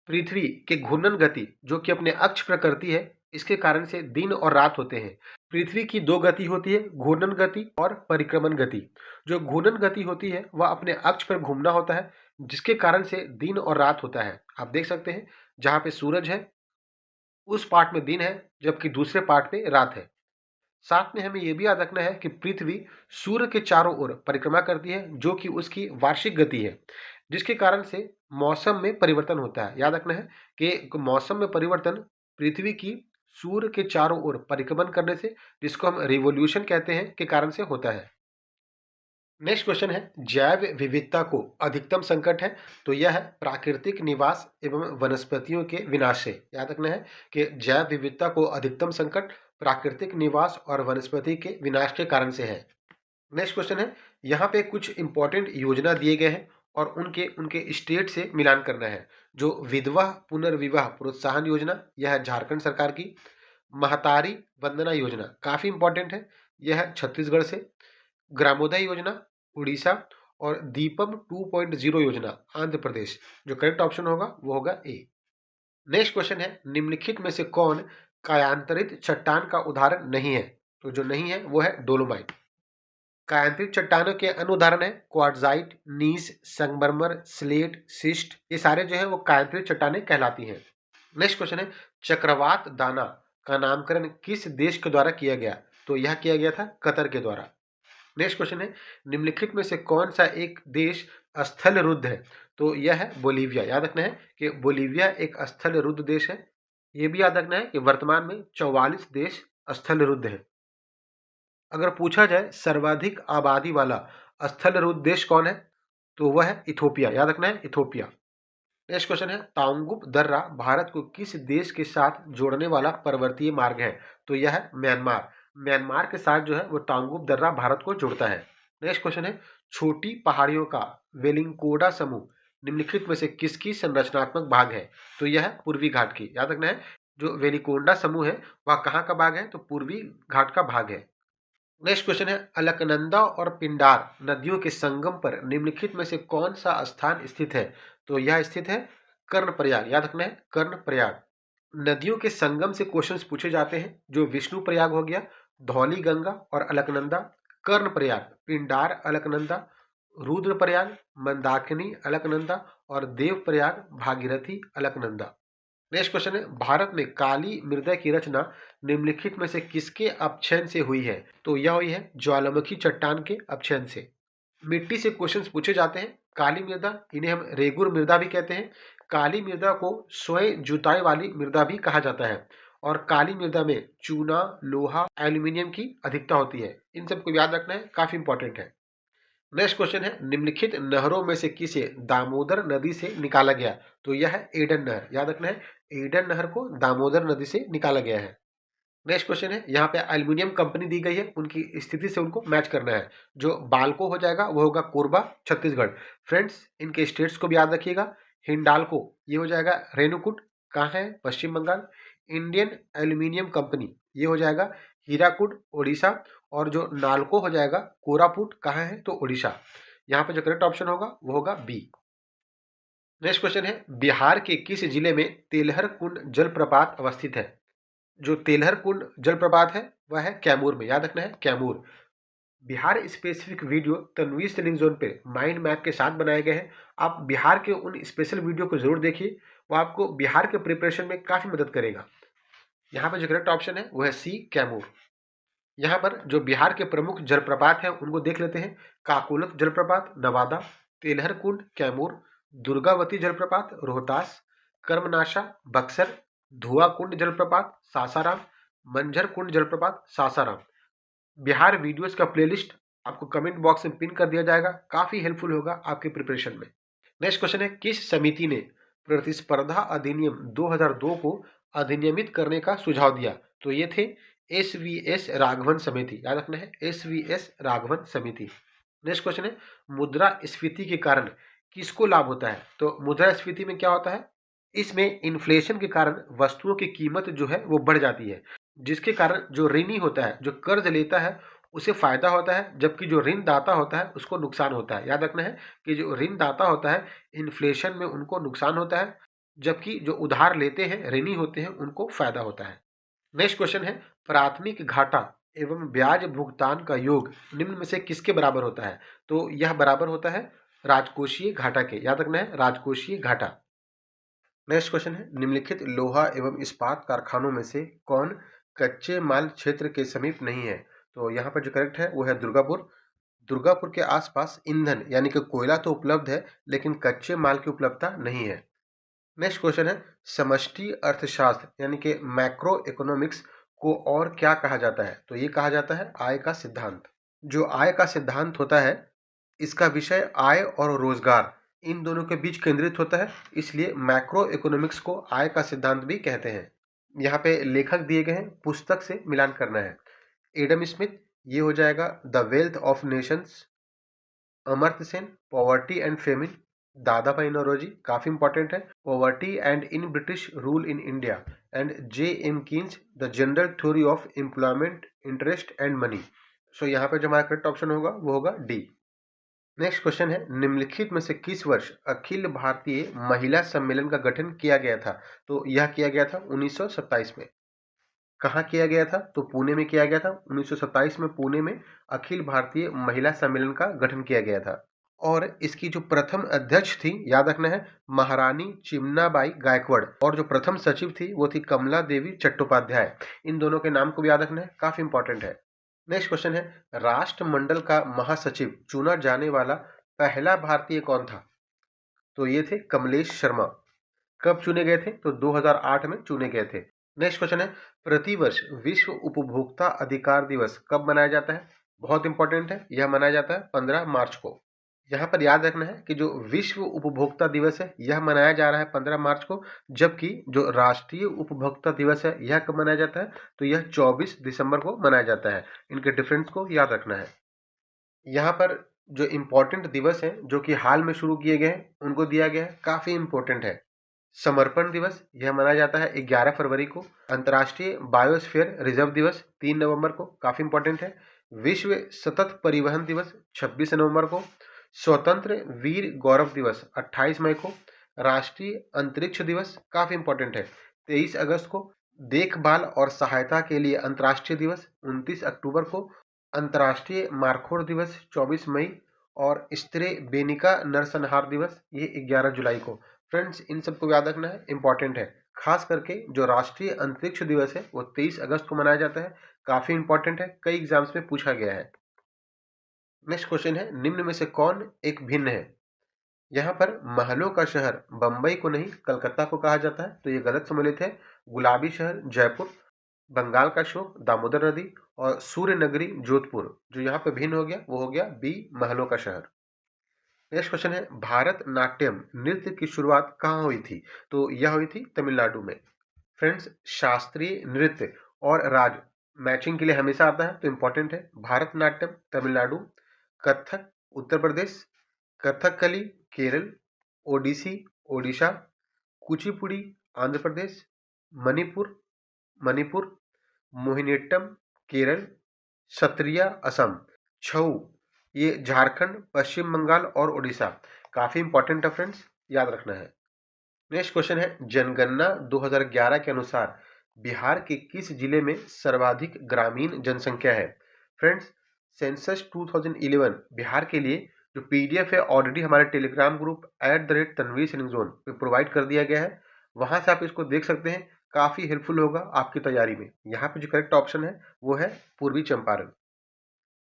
पृथ्वी के घूर्णन गति जो कि अपने अक्ष पर करती है, इसके कारण से दिन और रात होते हैं। पृथ्वी की दो गति होती है, घूर्णन गति और परिक्रमण गति। जो घूर्णन गति होती है वह अपने अक्ष पर घूमना होता है, जिसके कारण से दिन और रात होता है। आप देख सकते हैं जहां पे सूरज है उस पार्ट में दिन है, जबकि दूसरे पार्ट में रात है। साथ में हमें यह भी याद रखना है कि पृथ्वी सूर्य के चारों ओर परिक्रमा करती है, जो कि उसकी वार्षिक गति है, जिसके कारण से मौसम में परिवर्तन होता है। याद रखना है कि मौसम में परिवर्तन पृथ्वी की सूर्य के चारों ओर परिक्रमण करने से, जिसको हम रिवोल्यूशन कहते हैं, के कारण से होता है। नेक्स्ट क्वेश्चन है, जैव विविधता को अधिकतम संकट है? तो यह है प्राकृतिक निवास एवं वनस्पतियों के विनाश से। याद रखना है कि जैव विविधता को अधिकतम संकट प्राकृतिक निवास और वनस्पति के विनाश के कारण से है। नेक्स्ट क्वेश्चन है, यहाँ पे कुछ इंपॉर्टेंट योजना दिए गए हैं और उनके उनके स्टेट से मिलान करना है। जो विधवा पुनर्विवाह प्रोत्साहन योजना, यह है झारखंड सरकार की। महतारी वंदना योजना काफी इंपॉर्टेंट है, यह है छत्तीसगढ़ से। ग्रामोदय योजना उड़ीसा। और दीपम 2.0 योजना आंध्र प्रदेश। जो करेक्ट ऑप्शन होगा वो होगा ए। नेक्स्ट क्वेश्चन है, निम्नलिखित में से कौन कायांतरित चट्टान का उदाहरण नहीं है? तो जो नहीं है वो है डोलोमाइट। कायांतरित चट्टानों के अन्य उदाहरण है क्वार्ट्जाइट, नीस, संगमरमर, स्लेट, सिस्ट। ये सारे जो है वो कायांतरित चट्टानें कहलाती हैं। नेक्स्ट क्वेश्चन है, चक्रवात दाना का नामकरण किस देश के द्वारा किया गया? तो यह किया गया था कतर के द्वारा। नेक्स्ट क्वेश्चन है, निम्नलिखित में से कौन सा एक देश स्थल रुद्ध है? तो यह है बोलीविया। याद रखना है कि बोलीविया एक स्थल रुद्ध देश है। यह भी याद रखना है कि वर्तमान में 44 देश स्थल रुद्ध है। अगर पूछा जाए सर्वाधिक आबादी वाला स्थल रुद्ध देश कौन है, तो वह है इथोपिया। याद रखना है इथोपिया। नेक्स्ट क्वेश्चन है, तांगुप दर्रा भारत को किस देश के साथ जोड़ने वाला पर्वतीय मार्ग है? तो यह है म्यांमार। म्यांमार के साथ जो है वो तांगुप दर्रा भारत को जोड़ता है। नेक्स्ट क्वेश्चन है, छोटी पहाड़ियों का वेलिंकोडा समूह निम्नलिखित में से किसकी संरचनात्मक भाग है? तो यह है पूर्वी घाट की। याद रखना है जो वेलिकोडा समूह है वह कहाँ का भाग है? तो पूर्वी घाट का भाग है। नेक्स्ट क्वेश्चन है, अलकनंदा और पिंडार नदियों के संगम पर निम्नलिखित में से कौन सा स्थान स्थित है? तो यह स्थित है कर्णप्रयाग। याद रखना है कर्णप्रयाग। नदियों के संगम से क्वेश्चंस पूछे जाते हैं, जो विष्णु प्रयाग हो गया, धौली गंगा और अलकनंदा, कर्णप्रयाग, पिंडार अलकनंदा, रुद्रप्रयाग, मंदाकिनी अलकनंदा और देवप्रयाग भागीरथी अलकनंदा। नेक्स्ट क्वेश्चन है, भारत में काली मृदा की रचना निम्नलिखित में से किसके अपक्षयन से हुई है? तो यह हुई है ज्वालामुखी चट्टान के अपक्षयन से। मिट्टी से क्वेश्चंस पूछे जाते हैं। काली मृदा, इन्हें हम रेगुर मृदा भी कहते हैं। काली मृदा को स्वयं जुताई वाली मृदा भी कहा जाता है। और काली मृदा में चूना, लोहा, एल्यूमिनियम की अधिकता होती है। इन सबको याद रखना है, काफी इंपॉर्टेंट है। नेक्स्ट क्वेश्चन है, निम्नलिखित नहरों में से किसे दामोदर नदी से निकाला गया? तो यह है एडन नहर। याद रखना है एडन नहर को दामोदर नदी से निकाला गया है। नेक्स्ट क्वेश्चन है, यहाँ पे एल्युमिनियम कंपनी दी गई है, उनकी स्थिति से उनको मैच करना है। जो बालको हो जाएगा वो होगा कोरबा छत्तीसगढ़। फ्रेंड्स, इनके स्टेट्स को भी याद रखिएगा। हिंडाल्को ये हो जाएगा रेणुकूट, कहाँ है? पश्चिम बंगाल। इंडियन एल्यूमिनियम कंपनी ये हो जाएगा हीराकुड उड़ीसा। और जो नालको हो जाएगा कोरापुट, कहाँ है? तो उड़ीसा। यहाँ पे जो करेक्ट ऑप्शन होगा वो होगा बी। नेक्स्ट क्वेश्चन है, बिहार के किस जिले में तेलहर कुंड जलप्रपात अवस्थित है? जो तेलहर कुंड जलप्रपात है वह है कैमूर में। याद रखना है Kaimur. Bihar specific video Tanveer selling zone पे माइंड मैप के साथ बनाए गए हैं। आप बिहार के उन स्पेशल वीडियो को जरूर देखिए, वो आपको बिहार के प्रिपरेशन में काफी मदद करेगा। यहाँ पर जो करेक्ट ऑप्शन है वो है सी कैमूर। यहाँ पर जो बिहार के प्रमुख जलप्रपात हैं उनको देख लेते हैं। काकोलत जलप्रपात नवादा, तेलहर कुंड कैमूर, दुर्गावती जलप्रपात रोहतास, कर्मनाशा बक्सर, धुआं कुंड जलप्रपात सासाराम, मंझर कुंड जलप्रपात सासाराम। बिहार वीडियोस का प्लेलिस्ट आपको कमेंट बॉक्स में पिन कर दिया जाएगा, काफ़ी हेल्पफुल होगा आपके प्रिपरेशन में। नेक्स्ट क्वेश्चन है, किस समिति ने प्रतिस्पर्धा अधिनियम 2002 को अधिनियमित करने का सुझाव दिया? तो ये थे एस राघवन समिति, याद रखना है एस राघवन समिति। नेक्स्ट क्वेश्चन है, मुद्रास्फीति के कारण किसको लाभ होता है? तो मुद्रास्फीति में क्या होता है, इसमें इन्फ्लेशन के कारण वस्तुओं की कीमत जो है वो बढ़ जाती है, जिसके कारण जो ऋणी होता है, जो कर्ज लेता है, उसे फायदा होता है, जबकि जो ऋणदाता होता है उसको नुकसान होता है। याद रखना है कि जो ऋणदाता होता है इन्फ्लेशन में उनको नुकसान होता है, जबकि जो उधार लेते हैं ऋणी होते हैं उनको फायदा होता है। नेक्स्ट क्वेश्चन है, प्राथमिक घाटा एवं ब्याज भुगतान का योग निम्न में से किसके बराबर होता है? तो यह बराबर होता है राजकोषीय घाटा के। याद रखना है राजकोषीय घाटा। नेक्स्ट क्वेश्चन है, निम्नलिखित लोहा एवं इस्पात कारखानों में से कौन कच्चे माल क्षेत्र के समीप नहीं है? तो यहाँ पर जो करेक्ट है वो है दुर्गापुर। दुर्गापुर के आसपास ईंधन यानी कि कोयला तो उपलब्ध है, लेकिन कच्चे माल की उपलब्धता नहीं है। नेक्स्ट क्वेश्चन है, समष्टि अर्थशास्त्र यानी कि मैक्रो इकोनॉमिक्स को और क्या कहा जाता है? तो ये कहा जाता है आय का सिद्धांत। जो आय का सिद्धांत होता है, इसका विषय आय और रोजगार इन दोनों के बीच केंद्रित होता है, इसलिए मैक्रो इकोनॉमिक्स को आय का सिद्धांत भी कहते हैं। यहाँ पे लेखक दिए गए हैं, पुस्तक से मिलान करना है। एडम स्मिथ, ये हो जाएगा the wealth of nations. Amartya Sen, poverty and famine. Dadabhai Naoroji, काफी इंपॉर्टेंट है, poverty and un British rule in India. And J M Keynes, the general theory of employment, interest and money. So यहाँ पे जो हमारा correct option होगा वो होगा D. Next question है, निम्नलिखित में से किस वर्ष अखिल भारतीय महिला सम्मेलन का गठन किया गया था? तो यह किया गया था 1927 में। कहाँ किया गया था? तो पुणे में किया गया था। 1927 में पुणे में अखिल भारतीय महिला सम्मेलन का गठन किया गया था। और इसकी जो प्रथम अध्यक्ष थी, याद रखना है, महारानी चिमनाबाई गायकवाड़। और जो प्रथम सचिव थी वो थी कमला देवी चट्टोपाध्याय। इन दोनों के नाम को भी याद रखना है, काफी इंपॉर्टेंट है। नेक्स्ट क्वेश्चन है, राष्ट्रमंडल का महासचिव चुना जाने वाला पहला भारतीय कौन था? तो ये थे कमलेश शर्मा। कब चुने गए थे? तो 2008 में चुने गए थे। नेक्स्ट क्वेश्चन है, प्रतिवर्ष विश्व उपभोक्ता अधिकार दिवस कब मनाया जाता है? बहुत इंपॉर्टेंट है, यह मनाया जाता है 15 मार्च को। यहाँ पर याद रखना है कि जो विश्व उपभोक्ता दिवस है यह मनाया जा रहा है 15 मार्च को, जबकि जो राष्ट्रीय उपभोक्ता दिवस है यह कब मनाया जाता है? तो यह 24 दिसंबर को मनाया जाता है। इनके डिफरेंस को याद रखना है। यहाँ पर जो इम्पोर्टेंट दिवस हैं जो कि हाल में शुरू किए गए हैं उनको दिया गया है, काफी इंपॉर्टेंट है। समर्पण दिवस यह मनाया जाता है 11 फरवरी को। अंतर्राष्ट्रीय बायोस्फीयर रिजर्व दिवस 3 नवंबर को, काफी इंपॉर्टेंट है। विश्व सतत परिवहन दिवस 26 नवंबर को। स्वतंत्र वीर गौरव दिवस 28 मई को। राष्ट्रीय अंतरिक्ष दिवस काफी इंपॉर्टेंट है 23 अगस्त को। देखभाल और सहायता के लिए अंतर्राष्ट्रीय दिवस 29 अक्टूबर को। अंतर्राष्ट्रीय मारखोड़ दिवस 24 मई और स्त्रे बेनिका नरसंहार दिवस ये 11 जुलाई को। फ्रेंड्स, इन सबको याद रखना है, इंपॉर्टेंट है। खास करके जो राष्ट्रीय अंतरिक्ष दिवस है वो 23 अगस्त को मनाया जाता है, काफी इंपॉर्टेंट है, कई एग्जाम्स में पूछा गया है। नेक्स्ट क्वेश्चन है, निम्न में से कौन एक भिन्न है? यहाँ पर महलों का शहर बंबई को नहीं कलकत्ता को कहा जाता है, तो ये गलत सम्मिलित है। गुलाबी शहर जयपुर, बंगाल का शोक दामोदर नदी और सूर्य नगरी जोधपुर। जो यहाँ पे भिन्न हो गया वो हो गया बी, महलों का शहर। नेक्स्ट क्वेश्चन है, भारत नाट्यम नृत्य की शुरुआत कहाँ हुई थी? तो यह हुई थी तमिलनाडु में। फ्रेंड्स, शास्त्रीय नृत्य और राग मैचिंग के लिए हमेशा आता है, तो इंपॉर्टेंट है। भारतनाट्यम तमिलनाडु, कथक उत्तर प्रदेश, कथकली केरल, ओडिसी ओडिशा, कुचिपुड़ी आंध्र प्रदेश, मणिपुर मणिपुर, मोहिनीअट्टम केरल, सत्रिया असम, छऊ ये झारखंड, पश्चिम बंगाल और उड़ीसा। काफी इंपॉर्टेंट है फ्रेंड्स, याद रखना है। नेक्स्ट क्वेश्चन है, जनगणना 2011 के अनुसार बिहार के किस जिले में सर्वाधिक ग्रामीण जनसंख्या है? फ्रेंड्स, सेंसस 2011 बिहार के लिए जो पीडीएफ है ऑलरेडी हमारे टेलीग्राम ग्रुप @तनवीर सैनिक जोन पे प्रोवाइड कर दिया गया है, वहां से आप इसको देख सकते हैं, काफी हेल्पफुल होगा आपकी तैयारी में। यहाँ पे जो करेक्ट ऑप्शन है वो है पूर्वी चंपारण।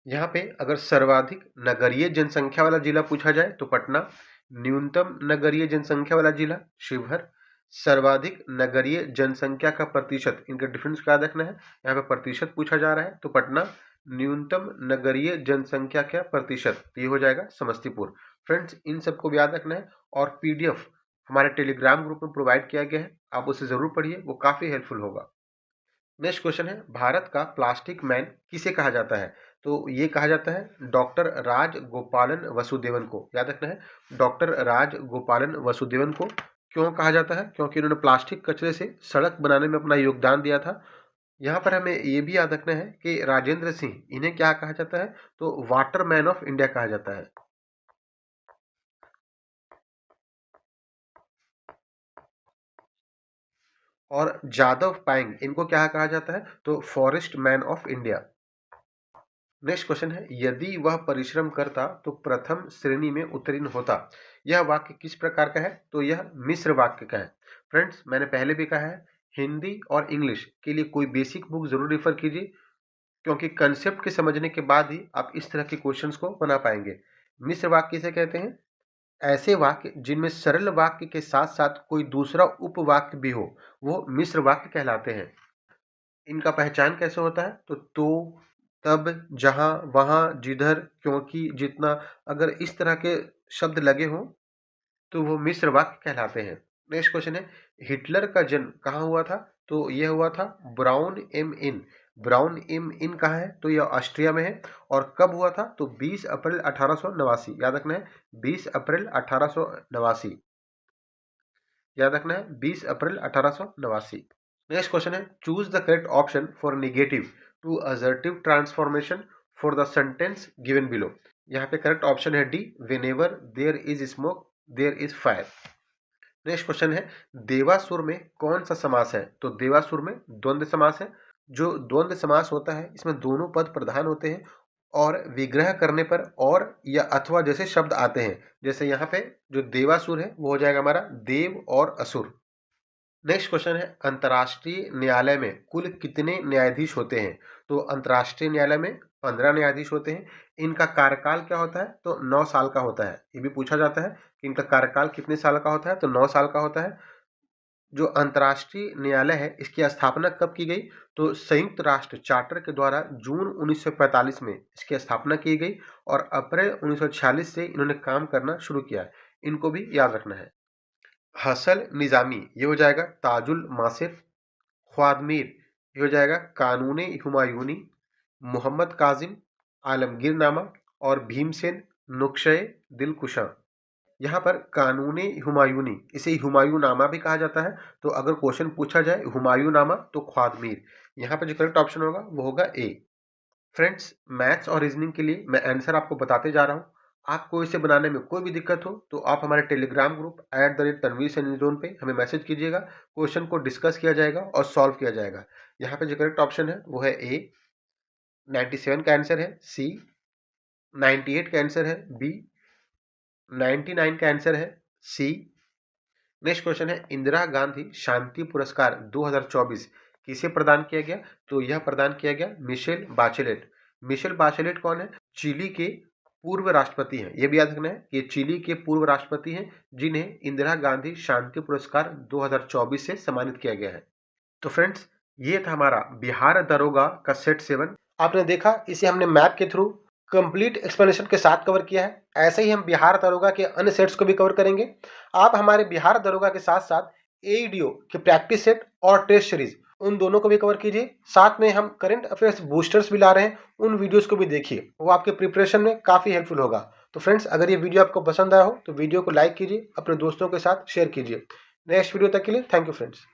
यहाँ पे अगर सर्वाधिक नगरीय जनसंख्या वाला जिला पूछा जाए तो पटना, न्यूनतम नगरीय जनसंख्या वाला जिला शिवहर, सर्वाधिक नगरीय जनसंख्या का प्रतिशत, इनका डिफरेंस क्या रखना है, यहाँ पे प्रतिशत पूछा जा रहा है तो पटना। न्यूनतम नगरीय जनसंख्या क्या प्रतिशत, ये हो जाएगा समस्तीपुर। फ्रेंड्स इन सबको भी याद रखना है और पीडीएफ हमारे टेलीग्राम ग्रुप में प्रोवाइड किया गया है, आप उसे जरूर पढ़िए, वो काफी हेल्पफुल होगा। नेक्स्ट क्वेश्चन है, भारत का प्लास्टिक मैन किसे कहा जाता है, तो ये कहा जाता है डॉक्टर राज गोपालन वसुदेवन को। याद रखना है डॉक्टर राज गोपालन वसुदेवन को। क्यों कहा जाता है, क्योंकि उन्होंने प्लास्टिक कचरे से सड़क बनाने में अपना योगदान दिया था। यहाँ पर हमें ये भी याद रखना है कि राजेंद्र सिंह, इन्हें क्या कहा जाता है, तो वाटर मैन ऑफ इंडिया कहा जाता है। और जादव पायंग, इनको क्या कहा जाता है, तो forest man of India. Next question है, यदि वह परिश्रम करता तो प्रथम श्रेणी में उत्तीर्ण होता। यह वाक्य किस प्रकार का है, तो यह मिश्र वाक्य का है। फ्रेंड्स मैंने पहले भी कहा है, हिंदी और इंग्लिश के लिए कोई बेसिक बुक जरूर रेफर कीजिए, क्योंकि कंसेप्ट के समझने के बाद ही आप इस तरह के क्वेश्चंस को बना पाएंगे। मिश्र वाक्य किसे कहते हैं, ऐसे वाक्य जिनमें सरल वाक्य के साथ साथ कोई दूसरा उपवाक्य भी हो, वो मिश्र वाक्य कहलाते हैं। इनका पहचान कैसे होता है, तो तब, जहां, वहां, जिधर, क्योंकि, जितना, अगर इस तरह के शब्द लगे हों तो वो मिश्र वाक्य कहलाते हैं। नेक्स्ट क्वेश्चन है, हिटलर का जन्म कहाँ हुआ था, तो यह हुआ था ब्राउन एम इन। ब्राउन एम इन कहाँ है, तो यह ऑस्ट्रिया में है। और कब हुआ था, तो 20 अप्रैल 1889। याद रखना है 20 अप्रैल 1889। याद रखना है 20 अप्रैल 1889। नेक्स्ट क्वेश्चन है, choose the correct option for negative to assertive transformation for the sentence given below. यहाँ पे करेक्ट ऑप्शन है D, whenever there is smoke there is fire. Next question है, देवासुर में कौन सा समास है, तो देवासुर में द्वंद्व समास है। जो द्वंद्व समास होता है इसमें दोनों पद प्रधान होते हैं और विग्रह करने पर और या अथवा जैसे शब्द आते हैं। जैसे यहाँ पे जो देवासुर है वो हो जाएगा हमारा देव और असुर। नेक्स्ट क्वेश्चन है, अंतर्राष्ट्रीय न्यायालय में कुल कितने न्यायाधीश होते हैं, तो अंतर्राष्ट्रीय न्यायालय में 15 न्यायाधीश होते हैं। इनका कार्यकाल क्या होता है, तो 9 साल का होता है। ये भी पूछा जाता है कि इनका कार्यकाल कितने साल का होता है, तो 9 साल का होता है। जो अंतर्राष्ट्रीय न्यायालय है इसकी स्थापना कब की गई, तो संयुक्त राष्ट्र चार्टर के द्वारा जून 1945 में इसकी स्थापना की गई और अप्रैल 1946 से इन्होंने काम करना शुरू किया। इनको भी याद रखना है। हसल निजामी, ये हो जाएगा ताजुल मासिर। ख्वादमीर, ये हो जाएगा कानूने हुमायूनी। मोहम्मद काजिम, आलमगीरनामा। और भीमसेन, नुक्शे दिलकुशा। यहाँ पर कानूने हुमायूनी, इसे हुमायूंनामा भी कहा जाता है। तो अगर क्वेश्चन पूछा जाए हुमायूंनामा तो ख्वादमीर। यहाँ पर जो करेक्ट ऑप्शन होगा वो होगा ए। फ्रेंड्स मैथ्स और रीजनिंग के लिए मैं आंसर आपको बताते जा रहा हूँ। आपको इसे बनाने में कोई भी दिक्कत हो तो आप हमारे टेलीग्राम ग्रुप @तनवीर पे हमें मैसेज कीजिएगा। क्वेश्चन को डिस्कस किया जाएगा और सॉल्व किया जाएगा। यहाँ पे जो करेक्ट ऑप्शन है वो है ए, 97 का आंसर है सी, 98 का आंसर है बी, 99 का आंसर है सी। नेक्स्ट क्वेश्चन है, इंदिरा गांधी शांति पुरस्कार 2024 किसे प्रदान किया गया, तो यह प्रदान किया गया मिशेल बाचेलेट। मिशेल बाचेलेट कौन है, चिली के पूर्व राष्ट्रपति हैं। यह भी याद रखना है कि चिली के पूर्व राष्ट्रपति हैं जिन्हें इंदिरा गांधी शांति पुरस्कार 2024 से सम्मानित किया गया है। तो फ्रेंड्स ये था हमारा बिहार दरोगा का सेट 7। आपने देखा इसे हमने मैप के थ्रू कंप्लीट एक्सप्लेनेशन के साथ कवर किया है। ऐसे ही हम बिहार दरोगा के अन्य सेट्स को भी कवर करेंगे। आप हमारे बिहार दरोगा के साथ साथ एईडीओ के प्रैक्टिस सेट और टेस्ट सीरीज उन दोनों को भी कवर कीजिए। साथ में हम करंट अफेयर्स बूस्टर्स भी ला रहे हैं, उन वीडियोस को भी देखिए, वो आपके प्रिपरेशन में काफ़ी हेल्पफुल होगा। तो फ्रेंड्स अगर ये वीडियो आपको पसंद आया हो तो वीडियो को लाइक कीजिए, अपने दोस्तों के साथ शेयर कीजिए। नेक्स्ट वीडियो तक के लिए थैंक यू फ्रेंड्स।